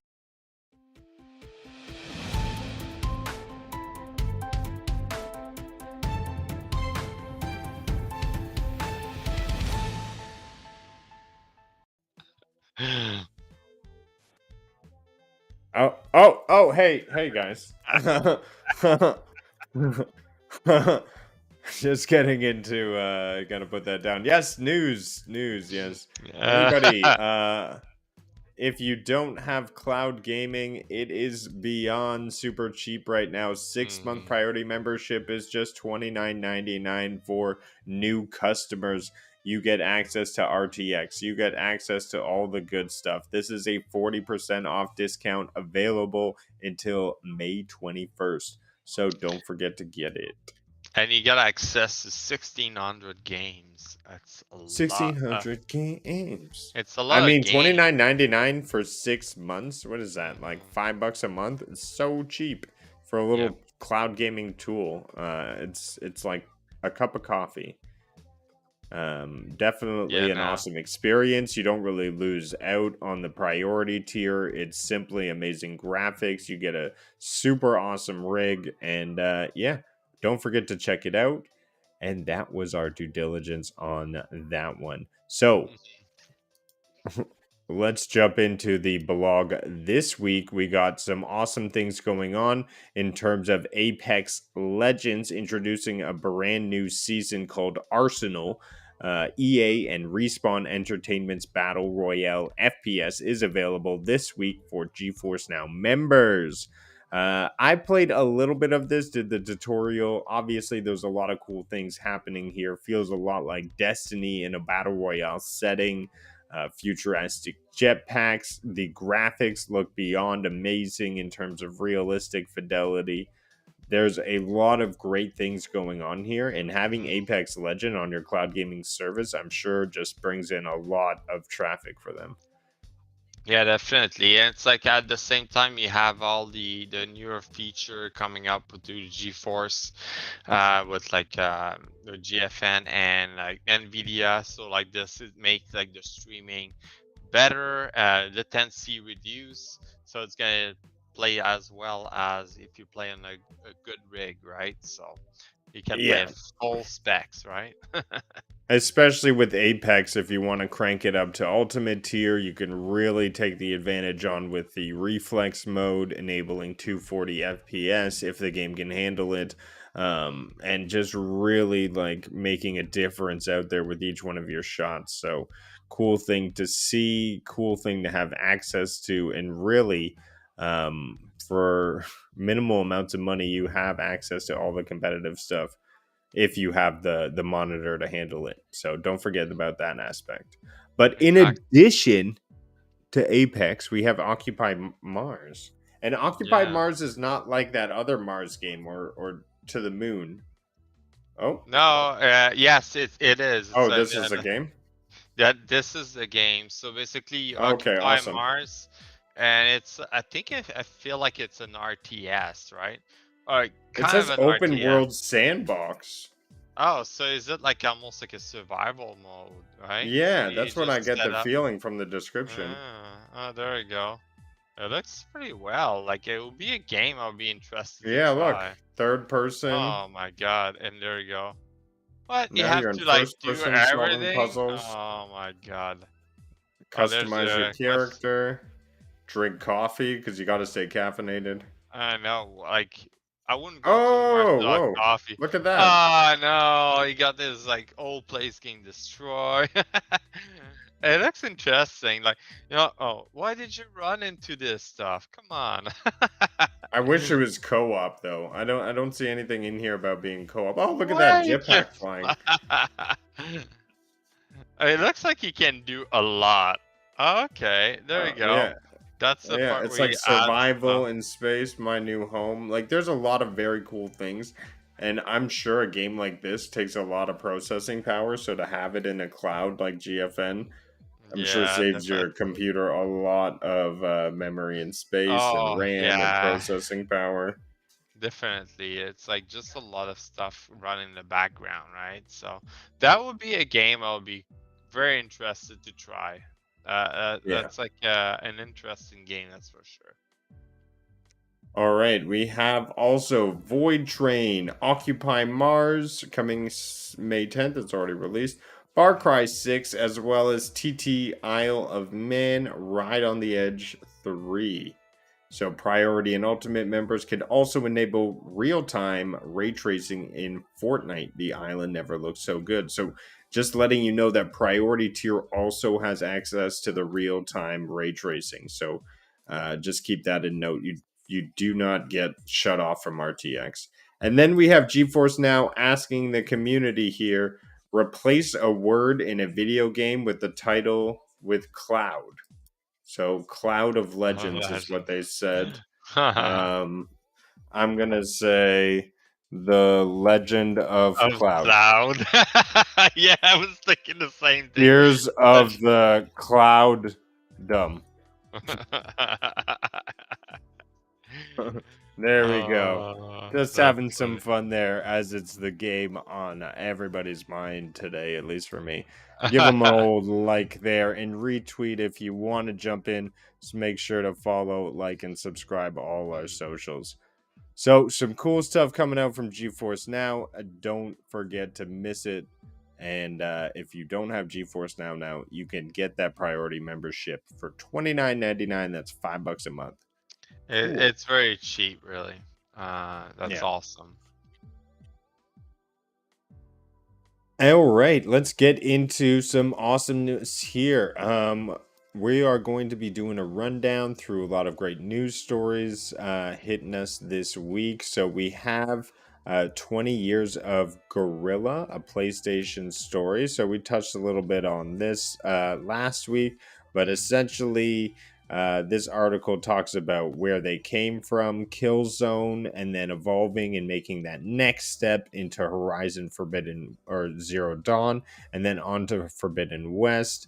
Oh. Oh. Oh. Hey. Hey, guys. Just getting into. Gonna put that down. Yes. News. News. Yes. Everybody. If you don't have cloud gaming, it is beyond super cheap right now. 6 month mhm. priority membership is just $29.99 for new customers. You get access to RTX, you get access to all the good stuff. This is a 40% off discount available until May 21st. So don't forget to get it. And you get access to 1,600 games. That's a lot. 1600 games. It's a I lot of mean, games. $29.99 for 6 months. What is that? Like Mhm. $5 a month? It's so cheap for a Yep. little cloud gaming tool. It's like a cup of coffee. Yeah. Definitely an No. awesome experience. You don't really lose out on the priority tier. It's simply amazing graphics. You get a super awesome rig, and yeah, don't forget to check it out. And that was our due diligence on that one. So let's jump into the blog this week. We got some awesome things going on in terms of Apex Legends introducing a brand new season called Arsenal. EA and Respawn Entertainment's Battle Royale FPS is available this week for Geforce Now members. I played a little bit of this, did the tutorial. Obviously, there's a lot of cool things happening here. Feels a lot like Destiny in a Battle Royale setting. Futuristic jetpacks. The graphics look beyond amazing in terms of realistic fidelity. There's a lot of great things going on here, and having Mhm. Apex Legend on your cloud gaming service, I'm sure, just brings in a lot of traffic for them. Yeah, definitely. And it's like at the same time you have all the newer feature coming up with the GeForce, with like the GFN and like NVIDIA. So like this it makes like the streaming better, latency reduce. So it's gonna play as well as if you play on a good rig, right? So You can play Yeah. at full specs, right? Especially with Apex, if you want to crank it up to ultimate tier, you can really take the advantage on with the reflex mode, enabling 240 FPS if the game can handle it, and just really like making a difference out there with each one of your shots. So, cool thing to see, cool thing to have access to, and really, for minimal amounts of money, you have access to all the competitive stuff if you have the monitor to handle it. So don't forget about that aspect. But in Exactly. addition to Apex, we have Mars. And Occupied Yeah. Mars is not like that other Mars game or To the Moon. Oh, No, yes, it is. It's oh, this is a game. that this is the game. So basically, you Okay, occupy awesome. Mars, and it's I think I feel like it's an RTS, right? It Kind of says an open RTS. world sandbox. Oh, so is it like almost like a survival mode, right? Yeah, You that's what I just get set the up. feeling from the description. There we go. It looks pretty well. Like it would be a game I would be interested to Yeah, look, try. third person. Oh my god! And there you go. What? You Now have you're in to like first do person solving everything? puzzles. Oh my god. Oh, there's Customize your a quest. character. Drink coffee because you got to stay caffeinated. I know. Like, I wouldn't go to Mars Oh, without whoa. coffee. Look at that. Oh no, you got this like old place getting destroyed. It looks interesting. Like, oh, why did you run into this stuff? Come on. I wish it was co-op though. I don't see anything in here about being co-op. Oh, look at that Why you can jetpack flying. fly? It looks like you can do a lot. Okay, there you go. Yeah. That's the Yeah, part it's where like you add stuff. survival in space, my new home. Like there's a lot of very cool things. And I'm sure a game like this takes a lot of processing power, so to have it in a cloud like GFN, I'm sure Yeah, saves your definitely. computer a lot of memory and space and Oh, RAM and yeah, processing power. definitely. It's like just a lot of stuff running in the background, right? So that would be a game I would be very interested to try. Yeah. That's like an interesting game, that's for sure. All right, we have also Void Train, Occupy Mars coming May 10th. It's already released. Far Cry 6, as well as TT Isle of Man, Ride on the Edge 3. So, Priority and Ultimate members can also enable real time ray tracing in Fortnite. The island never looked so good. So, just letting you know that Priority tier also has access to the real time ray tracing. So, just keep that in note. You do not get shut off from RTX. And then we have GeForce Now asking the community here replace a word in a video game with the title with cloud. So Cloud of Oh, Legends is what legend. they said. I'm gonna say the Legend of Of Cloud. Cloud. Yeah, I was thinking the same thing. Tears of Legend. the Cloud Dumb. There we go. Just That's having some funny. fun there as it's the game on everybody's mind today, at least for me. Give them an old like there and retweet if you want to jump in. Just make sure to follow, like, and subscribe all our socials. So, some cool stuff coming out from GeForce Now. Don't forget to miss it. And if you don't have GeForce Now, you can get that priority membership for $29.99. That's $5 a month. Cool. It's very cheap, really. That's Yeah. awesome. All right, let's get into some awesome news here. We are going to be doing a rundown through a lot of great news stories hitting us this week. So we have 20 years of Gorilla, a PlayStation story. So we touched a little bit on this last week, but essentially, this article talks about where they came from, Killzone, and then evolving and making that next step into Horizon Forbidden or Zero Dawn, and then onto Forbidden West.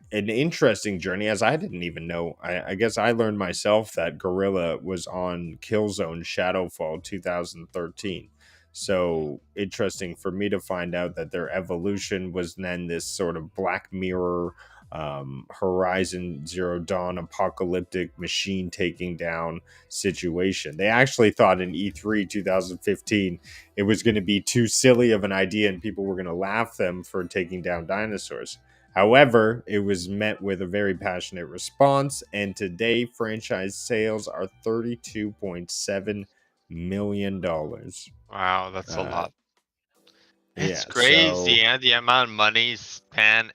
An interesting journey, as I didn't even know. I guess I learned myself that Gorilla was on Killzone Shadowfall 2013. So interesting for me to find out that their evolution was then this sort of Black Mirror Horizon Zero Dawn apocalyptic machine taking down situation. They actually thought in E3 2015 it was going to be too silly of an idea and people were going to laugh them for taking down dinosaurs. However, it was met with a very passionate response, and today franchise sales are $32.7 million. Wow, that's a Uh, lot. It's yeah, crazy, so yeah, the amount of money spent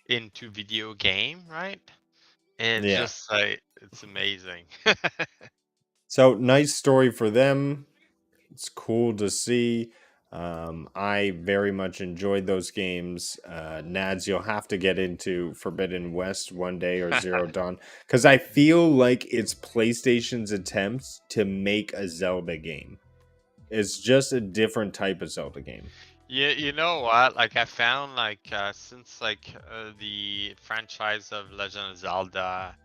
into video game, right? It's yeah, just like it's amazing. so nice story for them. It's cool to see. I very much enjoyed those games. Nads, you'll have to get into Forbidden West one day or Zero Dawn because I feel like it's PlayStation's attempts to make a Zelda game. It's just a different type of Zelda game. Yeah, you know what? Like I found like since like the franchise of Legend of Zelda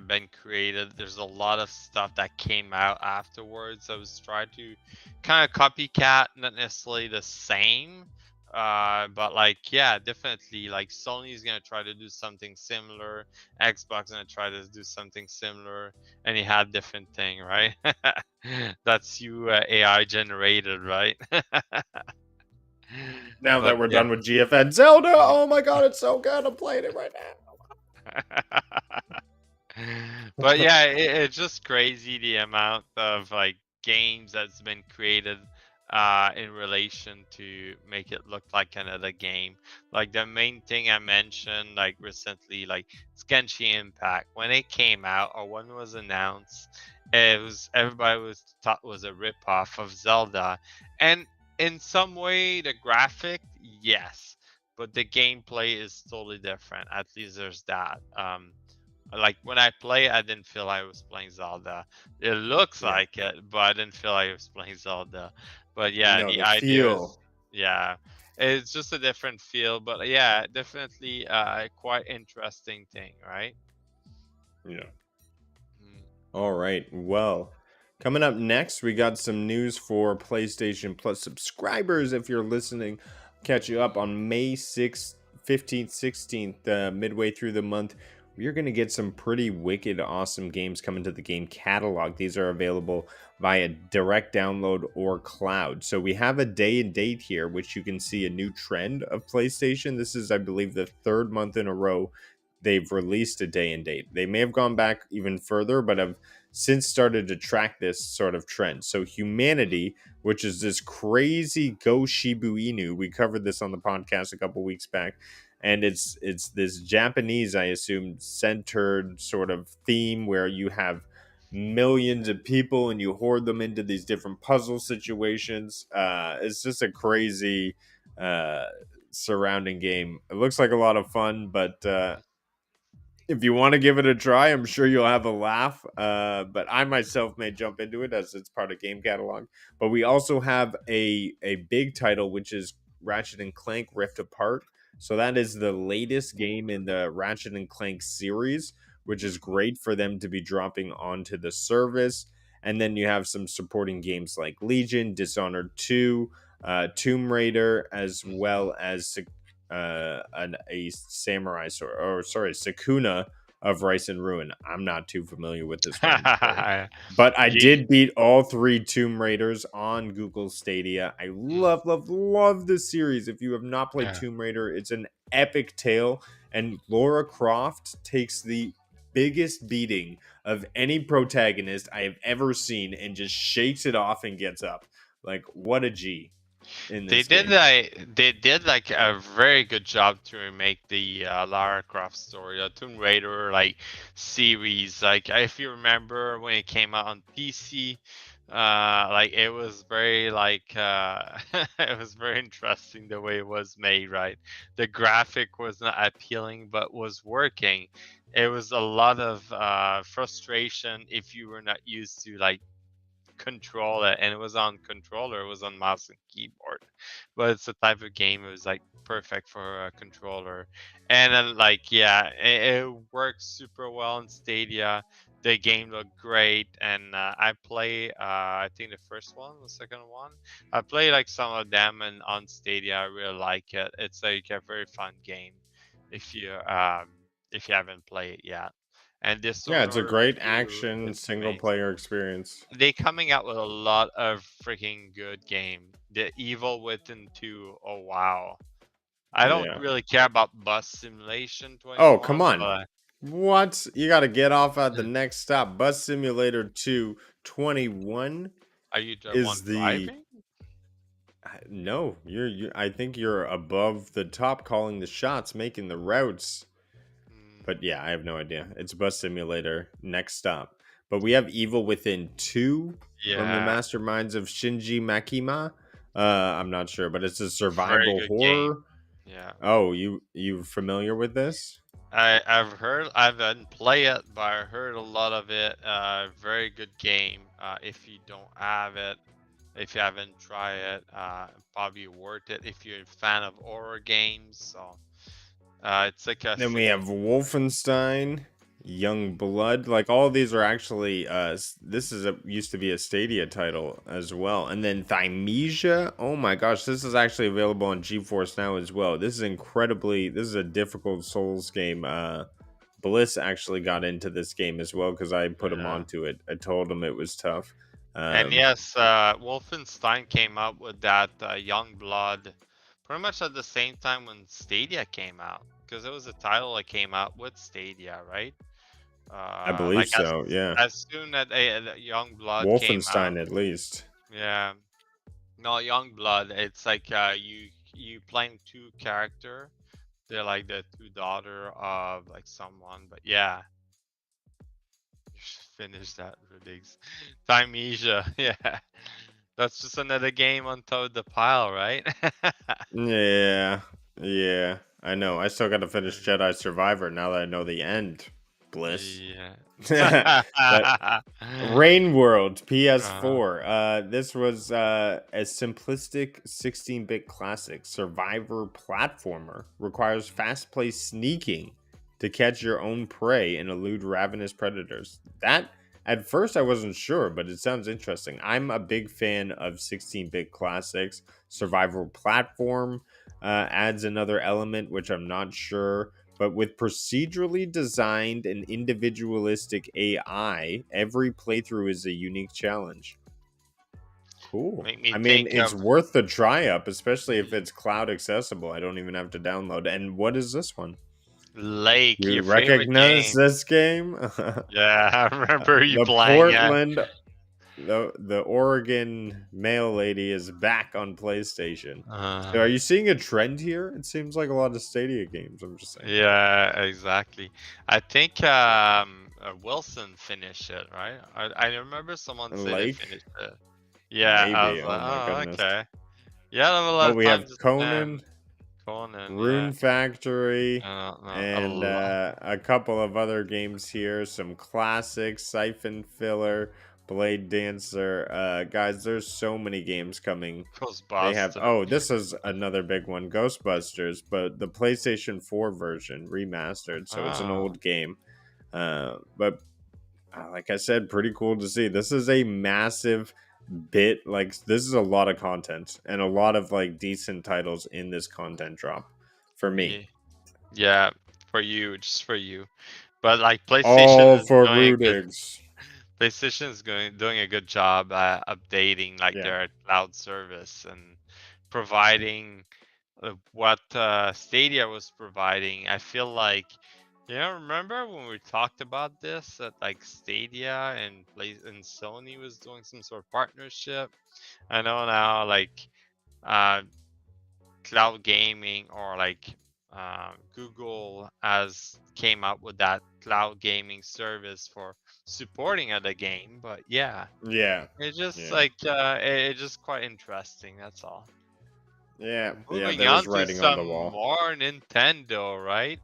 been created, there's a lot of stuff that came out afterwards. I was trying to kind of copycat, not necessarily the same, but like yeah, definitely like Sony's gonna try to do something similar, Xbox gonna try to do something similar, and you had different thing, right? That's you AI generated, right? Now But that we're yeah. done with GFN Zelda, oh my god, it's so good. I'm playing it right But now. yeah, it's just crazy the amount of like games that's been created in relation to make it look like another game. Like the main thing I mentioned like recently, like Genshin Impact, when it came out or when it was announced, it was everybody was thought was a ripoff of Zelda. And in some way the graphic, yes, but the gameplay is totally different. At least there's that. Like when I play, I didn't feel I was playing Zelda. It looks Yeah. like it, but I didn't feel I was playing Zelda. But yeah, No, the the idea is, feel. yeah, it's just a different feel. But yeah, definitely quite interesting thing, right? Yeah. Mm. All right. Well, coming up next, we got some news for PlayStation Plus subscribers. If you're listening, catch you up on May 6th, 15th, 16th, midway through the month. We're going to get some pretty wicked, awesome games coming to the game catalog. These are available via direct download or cloud. So we have a day and date here, which you can see a new trend of PlayStation. This is, I believe, the third month in a row they've released a day and date. They may have gone back even further, but have since started to track this sort of trend. So Humanity, which is this crazy Go Shibu Inu, we covered this on the podcast a couple weeks back, and it's this Japanese, I assume, centered sort of theme where you have millions of people and you hoard them into these different puzzle situations. It's just a crazy surrounding game. It looks like a lot of fun, but if you want to give it a try, I'm sure you'll have a laugh. But I myself may jump into it as it's part of game catalog. But we also have a big title, which is Ratchet and Clank Rift Apart. So that is the latest game in the Ratchet and Clank series, which is great for them to be dropping onto the service. And then you have some supporting games like Legion, Dishonored 2, Tomb Raider, as well as a samurai sword, or sorry, Sakuna of Rice and Ruin. I'm not too familiar with this one, but I Ye- did beat all three Tomb Raiders on Google Stadia. I mm, love, love, love this series. If you have not played yeah. Tomb Raider, it's an epic tale, and Laura Croft takes the biggest beating of any protagonist I have ever seen and just shakes it off and gets up. Like, what a G in They this did game. like they did like a very good job to remake the Lara Croft story, the Tomb Raider like series. Like if you remember when it came out on PC, like it was very like it was very interesting the way it was made. Right, the graphic was not appealing but was working. It was a lot of frustration if you were not used to like control it, and it was on controller, it was on mouse and keyboard, but it's a type of game it was like perfect for a controller. And then like yeah, it works super well in Stadia. The game looked great, and I play I think the first one, the second one, I play like some of them, and on Stadia I really like it. It's like a very fun game. if you haven't played it yet. And Yeah, it's a Dishonored great 2, action it's single amazing. player experience. They coming out with a lot of freaking good game. The Evil Within 2, oh wow. I don't Yeah. really care about Bus Simulation Oh, come 21, on. but What? You got to get off at the next stop. Bus Simulator 2 21 are you the one is the driving? no, you I think you're above the top calling the shots, making the routes. Mm, But yeah, I have no idea. It's Bus Simulator next stop. But we have Evil Within 2 from the yeah, masterminds of Shinji Makima. I'm not sure, but it's a very survival good game. horror. Yeah. Oh, you familiar with this? I haven't played it, but I heard a lot of it. Very good game. If you don't have it, if you haven't tried it, probably worth it if you're a fan of horror games. So, it's like a Then we have freaking Wolfenstein, Young Blood. Like all of these are actually this is a used to be a Stadia title as well. And then Thymesia. Oh my gosh, this is actually available on GeForce Now as well. This is a difficult Souls game. Bliss actually got into this game as well because I put him yeah. onto it. I told him it was tough. And Um, yes, Wolfenstein came up with that Young Blood pretty much at the same time when Stadia came out, because it was a title that came out with Stadia, right? I believe Like so. Yeah, as soon as Young Blood came out, Wolfenstein at least. yeah. No, Young Blood, it's like you playing two character. They're like the two daughter of like someone, but yeah, you should finish that, Ridigs. Timesia, yeah. That's just another game on top of the pile, right? Yeah, yeah, I know. I still got to finish Jedi Survivor now that I know the end. Bliss. Yeah. But Rain World uh, PS4. This was a simplistic 16-bit classic survivor platformer. Requires fast-paced sneaking to catch your own prey and elude ravenous predators. That at first I wasn't sure, but it sounds interesting. I'm a big fan of 16-bit classics. Survivor platform adds another element which I'm not sure, but with procedurally designed and individualistic AI, every playthrough is a unique challenge. Cool. make me I mean, think it's of worth the try up, especially if it's cloud accessible. I don't even have to download. And what is this one? Lake, You your favorite recognize game. this game? Yeah, I remember you The playing it. Portland, the Oregon mail lady is back on PlayStation. So are Uh, you seeing a trend here? It seems like a lot of Stadia games. I'm just saying. yeah, exactly. I think Wilson finished it, right? I remember someone say they Lake? finished it. Yeah, I was Maybe. like, Oh my oh, goodness. okay. Yeah, I have a lot Oh, of we time have to spend. Conan, Conan, yeah. Rune Factory, I don't know. A and lot. a couple of other games here. Some classics, Siphon Filler, Blade Dancer. Guys, there's so many games coming. They have. Ghostbuster. Oh, this is another big one, Ghostbusters, but the PlayStation 4 version remastered. So it's an Oh, old game. But like I said, pretty cool to see. This is a massive bit. Like this is a lot of content and a lot of like decent titles in this content drop for me. yeah. Yeah, for you, just for you. But like All for Rudigs. PlayStation is doing a good job at updating like Yeah. their cloud service and providing what Stadia was providing. I feel like, remember when we talked about this at like Stadia and Sony was doing some sort of partnership? I know now like uh cloud gaming or like Google has came up with that cloud gaming service for supporting of the game. But yeah, Yeah. it's just Yeah. like it's just quite interesting. That's all. Yeah. Yeah. Moving There was on to writing on the some wall. more Nintendo, right?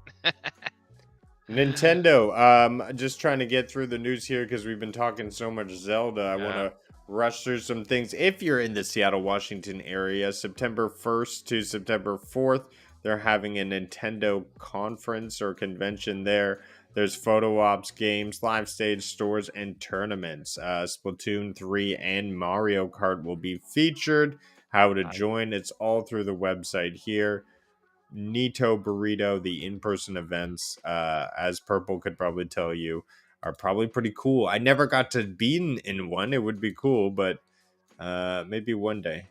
Nintendo, just trying to get through the news here because we've been talking so much Zelda. I want Yeah. to rush through some things. If you're in the Seattle, Washington area, September 1st to September 4th, they're having a Nintendo conference or convention there. There's photo ops, games, live stage stores, and tournaments. Splatoon 3 and Mario Kart will be featured. How to I- join, it's all through the website here. Nito Burrito, the in-person events, as Purple could probably tell you, are probably pretty cool. I never got to be in one. It would be cool, but maybe one day.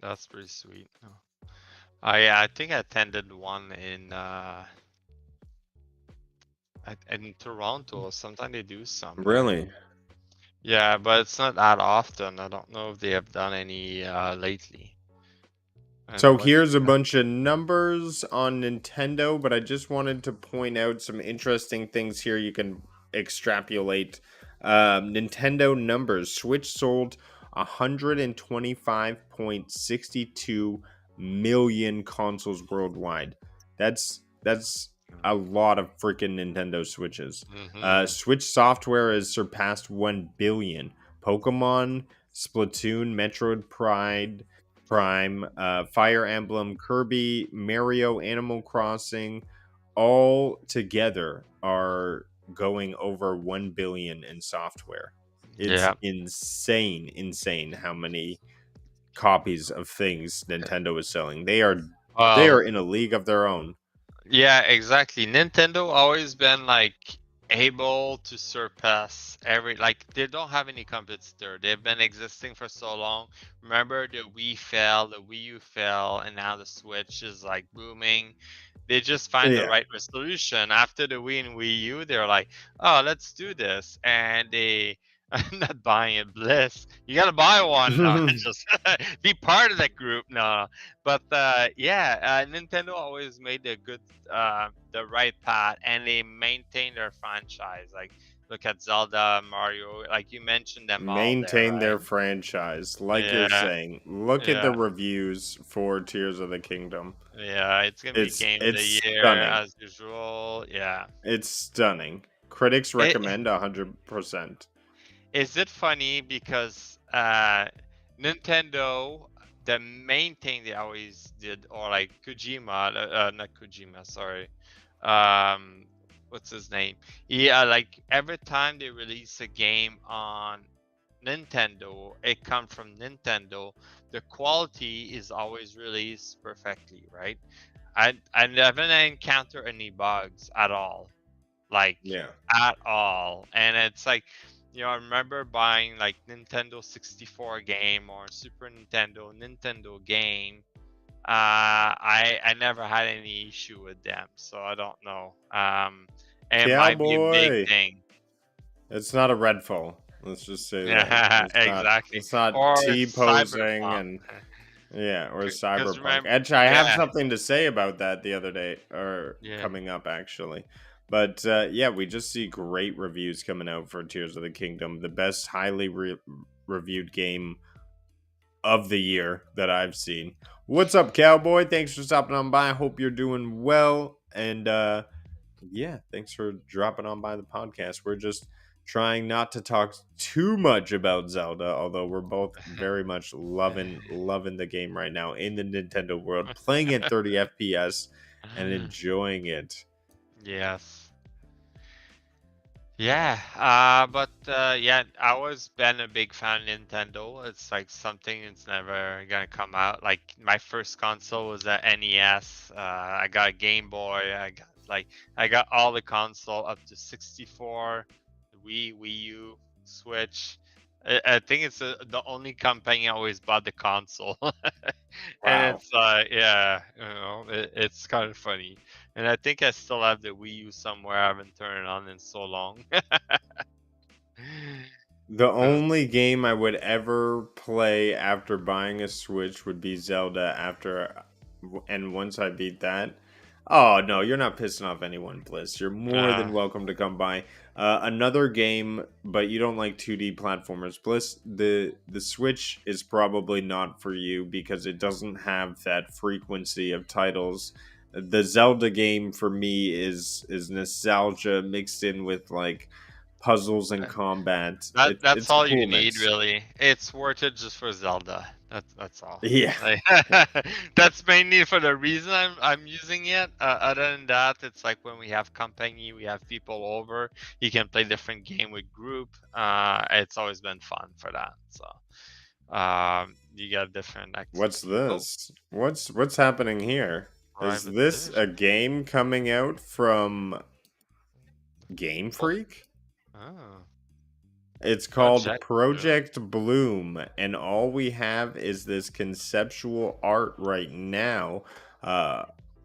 That's pretty sweet. I think I attended one in Toronto. Sometimes they do some. Really? Yeah, but it's not that often. I don't know if they have done any lately. And So what? here's a bunch of numbers on Nintendo, but I just wanted to point out some interesting things here you can extrapolate. Nintendo numbers. Switch sold 125.62 million consoles worldwide. That's a lot of freaking Nintendo Switches. Switch software has surpassed 1 billion. Pokemon, Splatoon, Metroid Prime, Fire Emblem, Kirby, Mario, Animal Crossing, all together are going over 1 billion in software. It's Yeah. insane how many copies of things Nintendo is selling. They are Well, in a league of their own. yeah, exactly. Nintendo always been like able to surpass like they don't have any competitor. They've been existing for so long. Remember the Wii fell, the Wii U fell, and now the Switch is like booming. They just find the Yeah. right resolution. After the Wii and Wii U, they're like, oh, let's do this. And I'm not buying it, Bliss. You gotta buy one. No, just be part of that group. No, but Nintendo always made the right path, and they maintain their franchise. Like, look at Zelda, Mario, like you mentioned them all there, Maintain right? their franchise, like you're Yeah, saying. Look at the yeah, reviews for Tears of the Kingdom. yeah. It's gonna be game of the It's year stunning. as usual. Yeah. It's stunning. Critics It, recommend 100%. is it funny because Nintendo, the main thing they always did, or like Kojima, not Kojima, sorry, um, what's his name? Yeah, like every time they release a game on Nintendo, it comes from Nintendo. The quality is always released perfectly, right? I never encounter any bugs at all, like Yeah. at all. And it's like, I remember buying like Nintendo 64 game or Super Nintendo game. I never had any issue with them, so I don't know. And it might be a big Cowboy. thing. It's not a Redfall. Let's just say that. Yeah, exactly. It's not Or T posing Cyberpunk. and yeah, or Because Cyberpunk. remember, Actually, I have yeah, something to say about that the other day, or yeah. coming up actually. But yeah, we just see great reviews coming out for Tears of the Kingdom, the best highly reviewed game of the year that I've seen. What's up, Cowboy? Thanks for stopping on by. I hope you're doing well. And yeah, thanks for dropping on by the podcast. We're just trying not to talk too much about Zelda, although we're both very much loving the game right now in the Nintendo world, playing at 30 FPS and enjoying it. Yes. Yeah, yeah, I always been a big fan of Nintendo. It's like something that's never gonna come out. Like my first console was a NES. I got a Game Boy. I got all the console up to 64, Wii U, Switch. I think it's the only company I always bought the console, and Wow. it's yeah, it's kind of funny. And I think I still have the Wii U somewhere. I haven't turned it on in so long. The Uh, only game I would ever play after buying a Switch would be Zelda and once I beat that, oh no, you're not pissing off anyone, Bliss. You're more uh, than welcome to come by. Another game, but you don't like 2D platformers, Bliss. The Switch is probably not for you because it doesn't have that frequency of titles. The Zelda game for me is nostalgia mixed in with like puzzles and combat. that's It's a all you cool need, mix. really. It's worth it just for Zelda. That's all. Yeah. Like, that's mainly for the reason I'm using it. Other than that, it's like when we have company, we have people over. You can play different game with group. It's always been fun for that. So, You got different What's activity. Oh, this? What's happening here? Is private this division. a game coming out from Game Oh, Freak? oh. It's called Project Bloom. Project Bloom, and all we have is this conceptual art right now. Uh,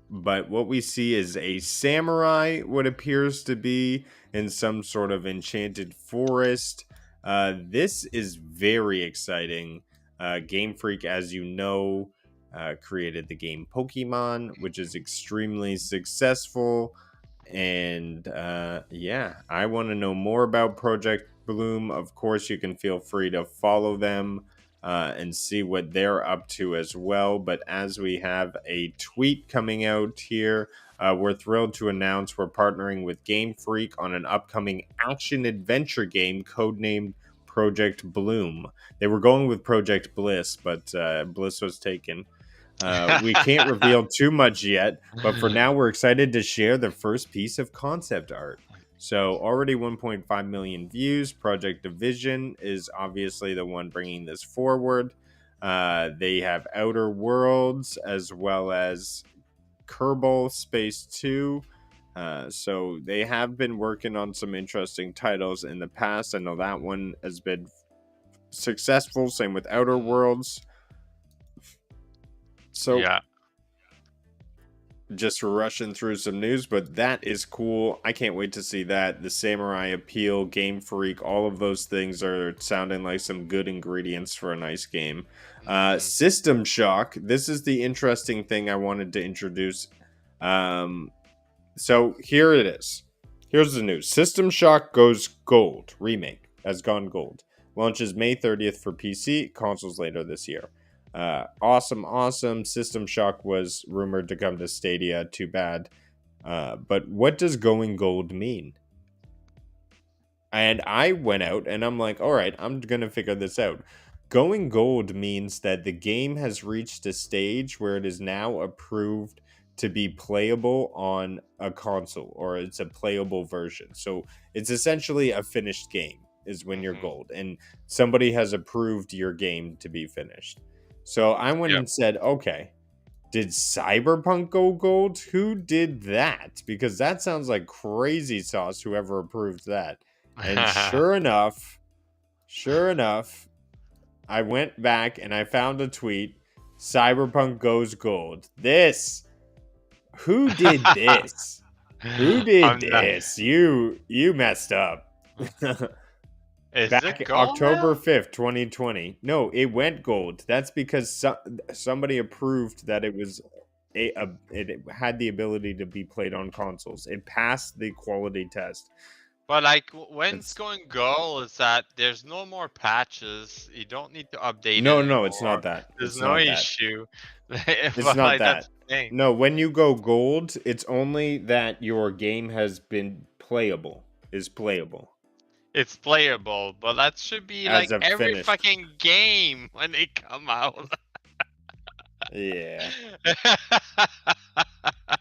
but what we see is a samurai, what appears to be in some sort of enchanted forest. This is very exciting. Game Freak, as you know, created the game Pokemon, which is extremely successful. And yeah, I want to know more about Project Bloom. Of course, you can feel free to follow them and see what they're up to as well. But as we have a tweet coming out here, we're thrilled to announce we're partnering with Game Freak on an upcoming action adventure game codenamed Project Bloom. They were going with Project Bliss, but Bliss was taken. We can't reveal too much yet, but for now, we're excited to share the first piece of concept art. So, already 1.5 million views. Project Division is obviously the one bringing this forward. They have Outer Worlds as well as Kerbal Space 2. So, they have been working on some interesting titles in the past. I know that one has been successful. Same with Outer Mhm. Worlds. So, Yeah. just rushing through some news, but that is cool. I can't wait to see that. The Samurai Appeal, Game Freak, all of those things are sounding like some good ingredients for a nice game. Mhm. System Shock. This is the interesting thing I wanted to introduce. Um, so here it is. Here's the news. System Shock Goes Gold remake has gone gold. Launches May 30th for PC, consoles later this year. Awesome. System Shock was rumored to come to Stadia. Too bad. But what does going gold mean? And I went out and I'm like, all right, I'm going to figure this out. Going gold means that the game has reached a stage where it is now approved to be playable on a console, or it's a playable version. So it's essentially a finished game is when you're Mhm. gold, and somebody has approved your game to be finished. So I went Yep. and said, okay, did Cyberpunk go gold? Who did that? Because that sounds like crazy sauce, whoever approved that. And sure enough, I went back and I found a tweet. Cyberpunk goes gold. Who did this? Who did I'm not. this? You messed up. Is it Back gold October now? 5th, 2020. No, it went gold. That's because somebody approved that it was it had the ability to be played on consoles. It passed the quality test. But like when it's It's going gold, is that there's no more patches. You don't need to update no, it's not anymore. that. There's It's no not that. issue. It's But not like that's that. the thing. No, when you go gold, it's only that your game has been playable. Is playable It's playable, but that should be as like a every finished. fucking game when they come out. Yeah.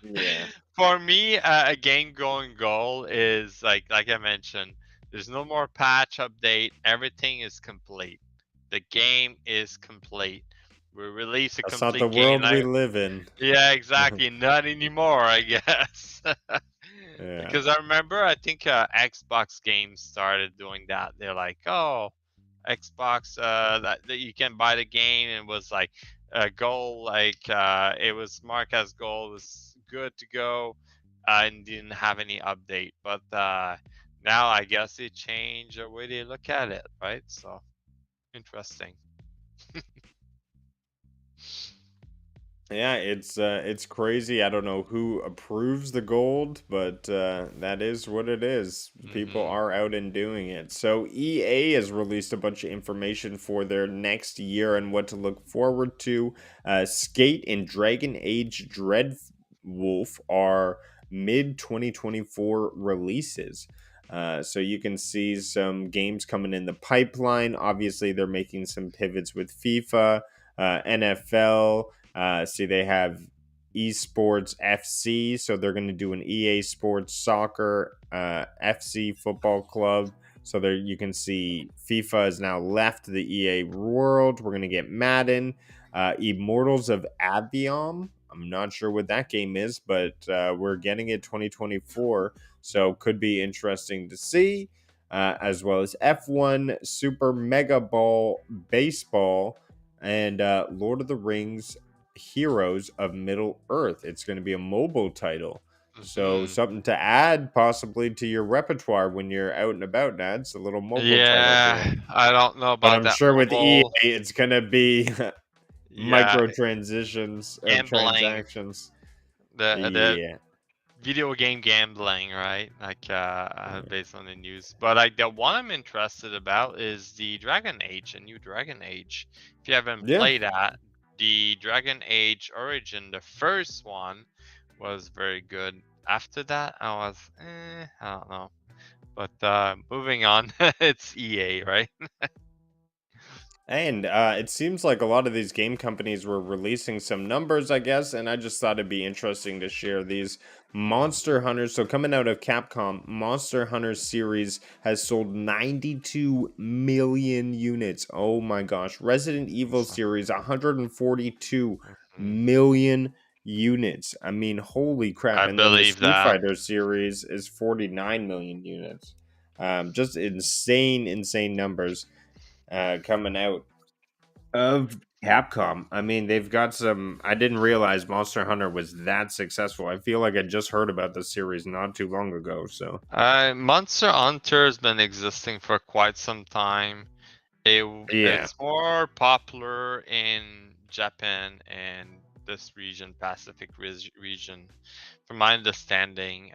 Yeah. For me, a game going gold is like I mentioned. There's no more patch update. Everything is complete. The game is complete. We release a That's not the complete game. world we Like, live in. yeah, exactly. Not anymore, I guess. Yeah. Because I remember, I think Xbox games started doing that. They're like, oh, Xbox, that you can buy the game and it was like gold, like it was marked as gold, was good to go, and didn't have any update. But now I guess they change the way they look at it, right? So interesting. Yeah, it's crazy. I don't know who approves the gold, but that is what it is. People Hmm. are out and doing it. So EA has released a bunch of information for their next year and what to look forward to. Skate and Dragon Age Dreadwolf are mid 2024 releases. So you can see some games coming in the pipeline. Obviously, they're making some pivots with FIFA, NFL. See, they have Esports FC, so they're going to do an EA Sports Soccer FC Football Club. So there you can see FIFA has now left the EA world. We're going to get Madden, Immortals of Aviom. I'm not sure what that game is, but we're getting it 2024. So could be interesting to see. As well as F1, Super Mega Ball Baseball, and Lord of the Rings Heroes of Middle Earth. It's going to be a mobile title. So Mhm. something to add possibly to your repertoire when you're out and about, Nads, a little mobile title Yeah, here. I don't know But about I'm that sure with EA, mobile. it's going to be Yeah, microtransitions of gambling. transactions. The Yeah. video game gambling, right? Like based on the news. But like the one I'm interested about is the Dragon Age, a new Dragon Age. If you haven't Yeah. played that, the Dragon Age Origin, the first one, was very good. After that, I don't know. But moving on, it's EA, right? And it seems like a lot of these game companies were releasing some numbers, I guess, and I just thought it'd be interesting to share these. Monster Hunters, so coming out of Capcom, Monster Hunter series has sold 92 million units. Oh my gosh. Resident Evil series, 142 Mhm. million units. I mean, holy crap. I And then the believe Street that. Fighter series is 49 million units. Just insane numbers coming out of Capcom. I mean, they've got some. I didn't realize Monster Hunter was that successful. I feel like I just heard about the series not too long ago. So, Monster Hunter has been existing for quite some time. yeah. It's more popular in Japan and this region, Pacific region, from my understanding.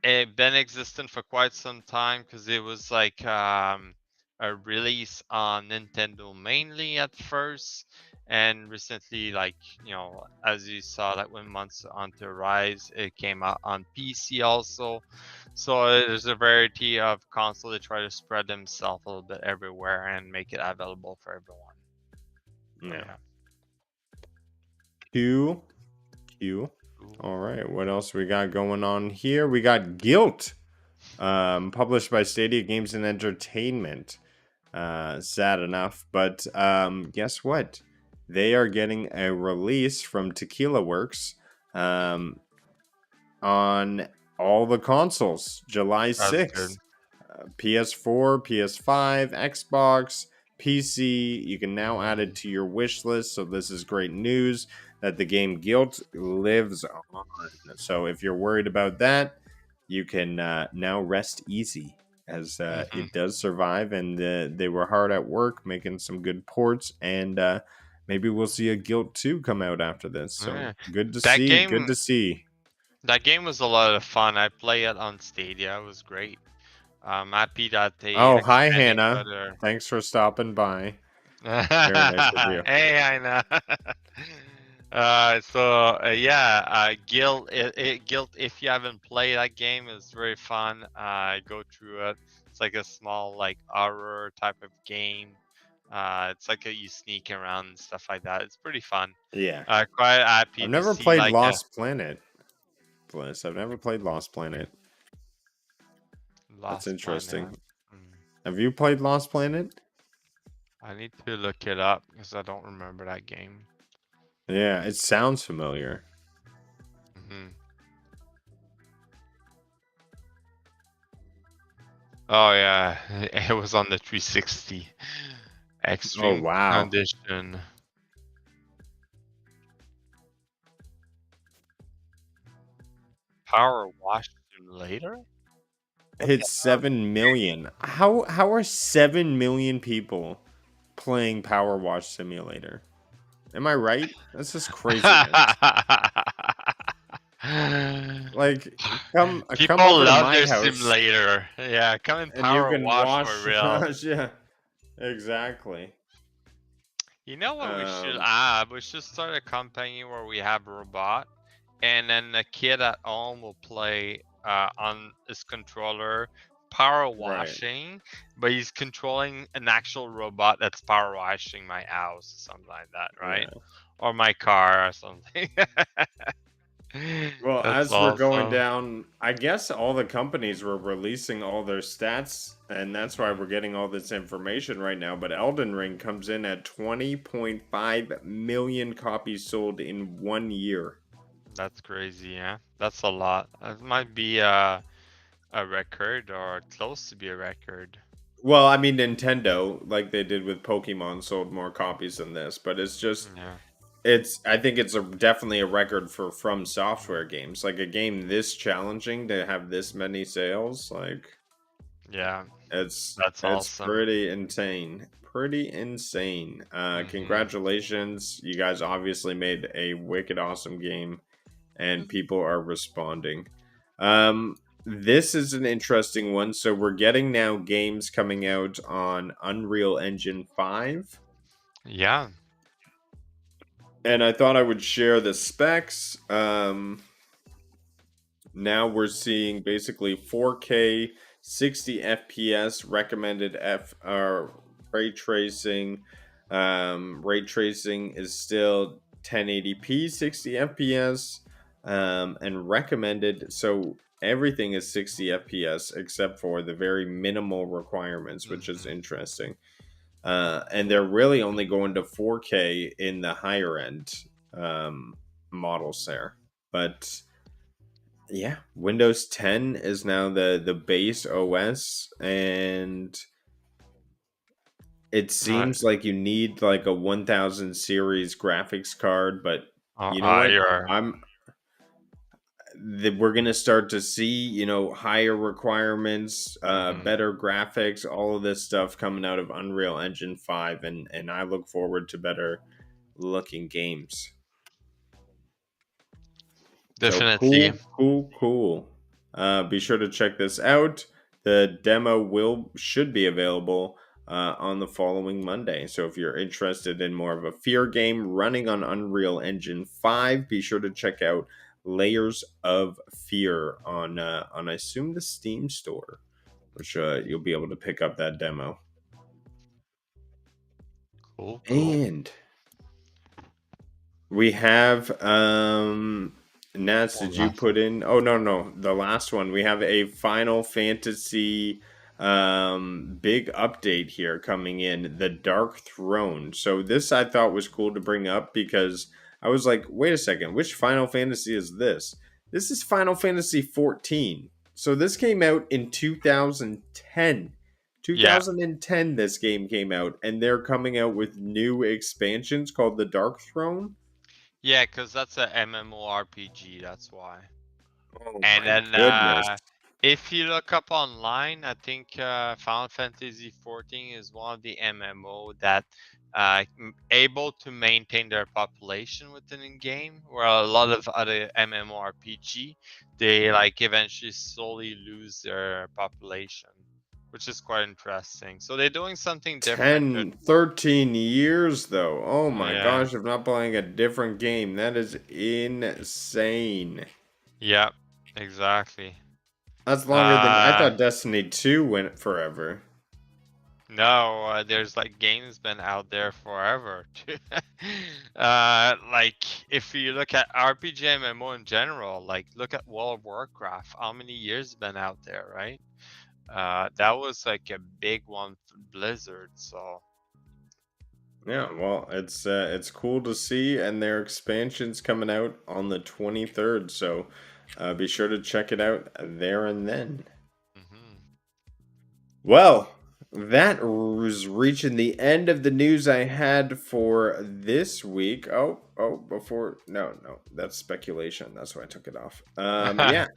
It been existent for quite some time because it was like a release on Nintendo mainly at first, and recently, like as you saw, like when Monster Hunter Rise, it came out on PC also. So there's a variety of console to try to spread themselves a little bit everywhere and make it available for everyone. So Yeah. yeah. Q. Q. Cool. All right. What else we got going on here? We got Guilt, published by Stadia Games and Entertainment. Sad enough, but guess what? They are getting a release from Tequila Works on all the consoles, July That's good. 6th. PS4, PS5, Xbox, PC. You can now add it to your wish list. So, this is great news that the game Guilt lives on. So, if you're worried about that, you can now rest easy as Hmm. it does survive. And they were hard at work making some good ports. And maybe we'll see a Guilt 2 come out after this. So, Yeah. good to That see. Good game, to see. that game was a lot of fun. I play it on Stadia. It was great. I'm happy that they Oh, hi, expanding Hannah. further. Thanks for stopping by. Very nice of you. Hey, I know. Yeah, Guilt. If you haven't played that game, it's very fun. Go through it. It's like a small like horror type of game. It's like you sneak around and stuff like that. It's pretty fun. Yeah. Quite happy I've to never see played like Lost Planet, Bliss. I've never played Lost Planet. That's Lost interesting. Planet. Hmm. Have you played Lost Planet? I need to look it up because I don't remember that game. Yeah, it sounds familiar. Hmm. Oh yeah, it was on the 360 Oh, Extreme wow. Condition. Power Wash Simulator? What the Hit hell? 7 million. How are 7 million people playing Power Wash Simulator? Am I right? That's just craziness. Like, come People over to love my their house simulator. Yeah, come and and you Power can Wash for wash. real. Yeah, exactly. You know what we should Um, have? We should start a company where we have a robot, and then the kid at home will play on his controller power right. washing, but he's controlling an actual robot that's power washing my house or something like that, right? Yeah. Or my car or something. Well, That's as we're going awesome. down, I guess all the companies were releasing all their stats, and that's why Mhm. we're getting all this information right now. But Elden Ring comes in at 20.5 million copies sold in 1 year. That's crazy, yeah. That's a lot. It might be a record or close to be a record. Well, I mean, Nintendo, like they did with Pokemon, sold more copies than this, but it's just, Yeah. I think it's definitely a record for From Software games. Like a game this challenging to have this many sales, like Yeah. it's That's it's awesome. pretty insane. Pretty insane. Mhm. Congratulations. You guys obviously made a wicked awesome game and people are responding. This is an interesting one. So we're getting now games coming out on Unreal Engine 5. Yeah. And I thought I would share the specs. Now we're seeing basically 4K, 60 FPS, recommended ray tracing. Ray tracing is still 1080p, 60 FPS, and recommended. So everything is 60 FPS except for the very minimal requirements, which is Mhm. interesting. And they're really only going to 4K in the higher end um, models there, but yeah, Windows 10 is now the base OS, and it Uh, seems like you need like a 1000 series graphics card, but you know what? you're. I'm we're gonna start to see, higher requirements, Mhm. better graphics, all of this stuff coming out of Unreal Engine 5, and I look forward to better looking games. So Definitely. cool, cool, cool. Be sure to check this out. The demo should be available on the following Monday. So if you're interested in more of a fear game running on Unreal Engine 5, be sure to check out Layers of Fear on I assume the Steam store, which you'll be able to pick up that demo. Cool, cool. And we have Nats, One did you last put one. in no, the last one. We have a Final Fantasy big update here coming in, the Dark Throne. So this I thought was cool to bring up because I was like, wait a second, which Final Fantasy is this? This is Final Fantasy 14. So this came out in 2010. Yeah. 2010 this game came out, and they're coming out with new expansions called the Dark Throne. Yeah, because that's a MMORPG, that's why. Oh And my then goodness. if you look up online, I think Final Fantasy 14 is one of the MMO that able to maintain their population within the game, where a lot of other MMORPG they like eventually slowly lose their population, which is quite interesting. So they're doing something different. 10, 13 years though. Oh my Yeah, gosh, if not playing a different game. That is insane. yeah, exactly. That's longer than I Uh, thought Destiny 2 went forever. No, there's like games been out there forever too. Like if you look at RPG MMO in general, like look at World of Warcraft, how many years been out there, right? That was like a big one for Blizzard. So Yeah, well, it's cool to see, and their expansion's coming out on the 23rd, so be sure to check it out there and then. mhm. Well, that was reaching the end of the news I had for this week. No, that's speculation. That's why I took it off. Yeah,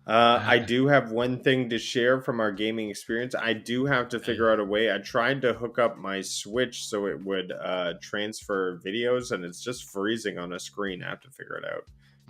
I do have one thing to share from our gaming experience. I do have to figure out a way. I tried to hook up my Switch so it would transfer videos, and it's just freezing on a screen. I have to figure it out.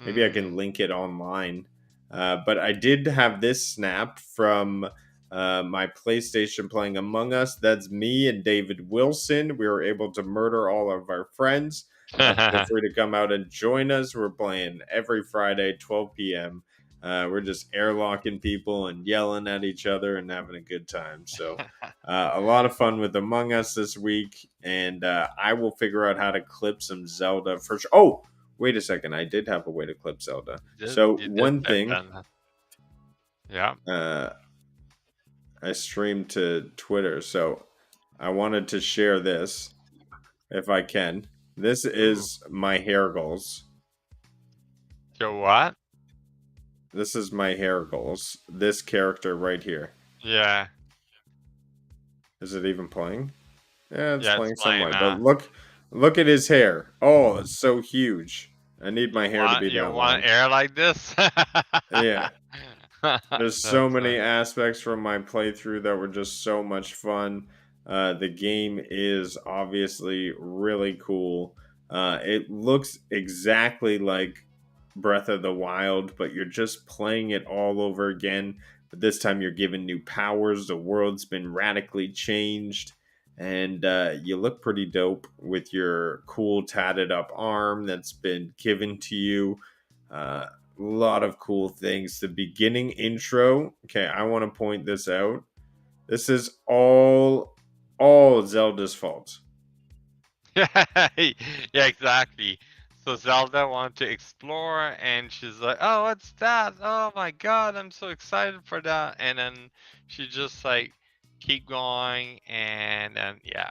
Maybe I can Mm. link it online. But I did have this snap from my PlayStation playing Among Us. That's me and David Wilson. We were able to murder all of our friends. Feel free to come out and join us. We're playing every Friday, 12 p.m. We're just airlocking people and yelling at each other and having a good time. So, a lot of fun with Among Us this week, and I will figure out how to clip some Zelda for sure. Oh, wait a second, I did have a way to clip Zelda. You So did one back thing, then. Yeah. I streamed to Twitter, so I wanted to share this if I can. This is my hair goals. Your what? This is my hair goals. This character right here. Yeah. Is it even playing? Yeah, it's Yeah, playing it's playing somewhat. now. But look at his hair. Oh, it's so huge. I need my hair to be You that want long. air like this? Yeah. There's so That's many funny. aspects from my playthrough that were just so much fun. The game is obviously really cool. It looks exactly like Breath of the Wild, but you're just playing it all over again. But this time you're given new powers. The world's been radically changed. And you look pretty dope with your cool tatted up arm that's been given to you. Lot of cool things. The beginning intro. Okay, I want to point this out. This is all Zelda's fault. Yeah, exactly. So Zelda wanted to explore, and she's like, "Oh, what's that? Oh my God, I'm so excited for that!" And then she just like keep going, and then yeah,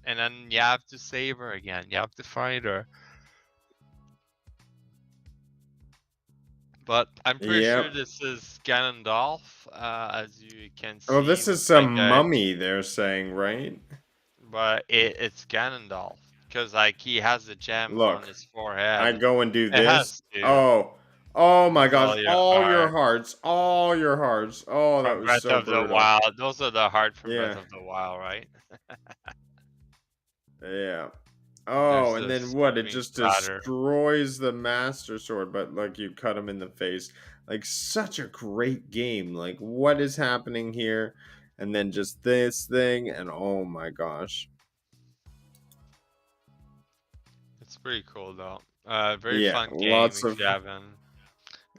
and then you have to save her again. You have to find her. But I'm pretty sure Yep. this is Ganondorf, as you can Oh, see. this With is like some mummy they're saying, right? but it's Ganondorf because like he has the gems on Look, his I forehead. go and do It this. has to. Oh my It's gosh, all your all your art hearts, all your hearts. Oh, that from was Breath so of the brutal. Wild. Those are the heart from Breath Yeah, of the Wild, right? yeah. Oh, There's and the then what? It screaming just splatter. destroys the Master Sword, but like you cut him in the face. Like such a great game. Like what is happening here? And then just this thing, and oh my gosh. It's pretty cool though. Very Yeah, fun game lots if of you haven't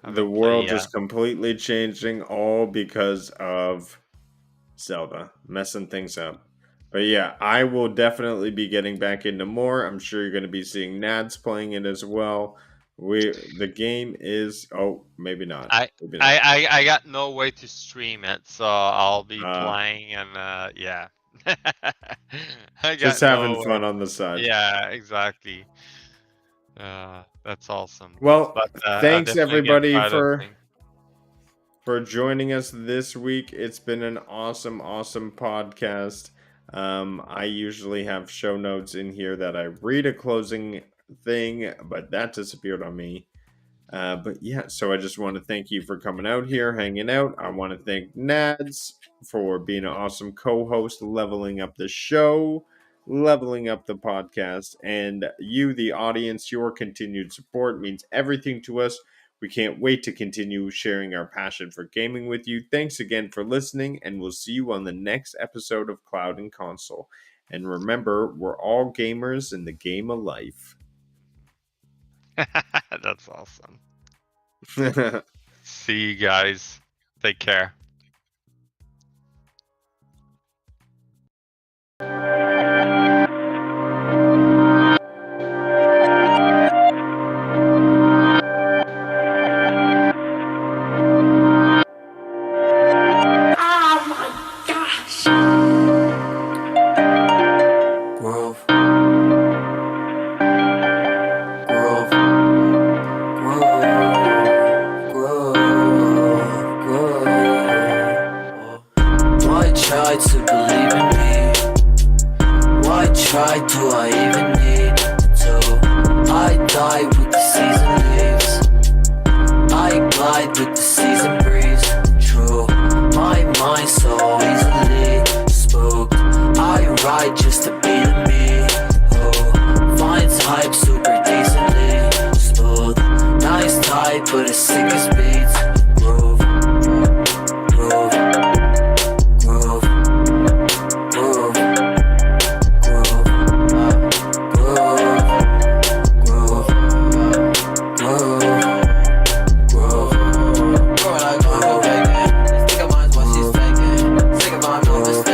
the played world yet. just completely changing all because of Zelda messing things up. But yeah, I will definitely be getting back into more. I'm sure you're going to be seeing Nads playing it as well. The game is maybe not. I Maybe not. I got no way to stream it, so I'll be Uh playing and yeah. I just got having no way. fun on the side. Yeah, exactly. That's awesome. Well, But I'll thanks definitely get everybody Cloud thing. for joining us this week. It's been an awesome podcast. I usually have show notes in here that I read a closing thing, but that disappeared on me. But yeah, so I just want to thank you for coming out here, hanging out. I want to thank Nads for being an awesome co host, leveling up the show, leveling up the podcast, and you, the audience, your continued support means everything to us. We can't wait to continue sharing our passion for gaming with you. Thanks again for listening, and we'll see you on the next episode of Cloud and Console. And remember, we're all gamers in the game of life. That's awesome. See you guys. Take care. Growth. Growth. Growth. Growth. Growth. I try to believe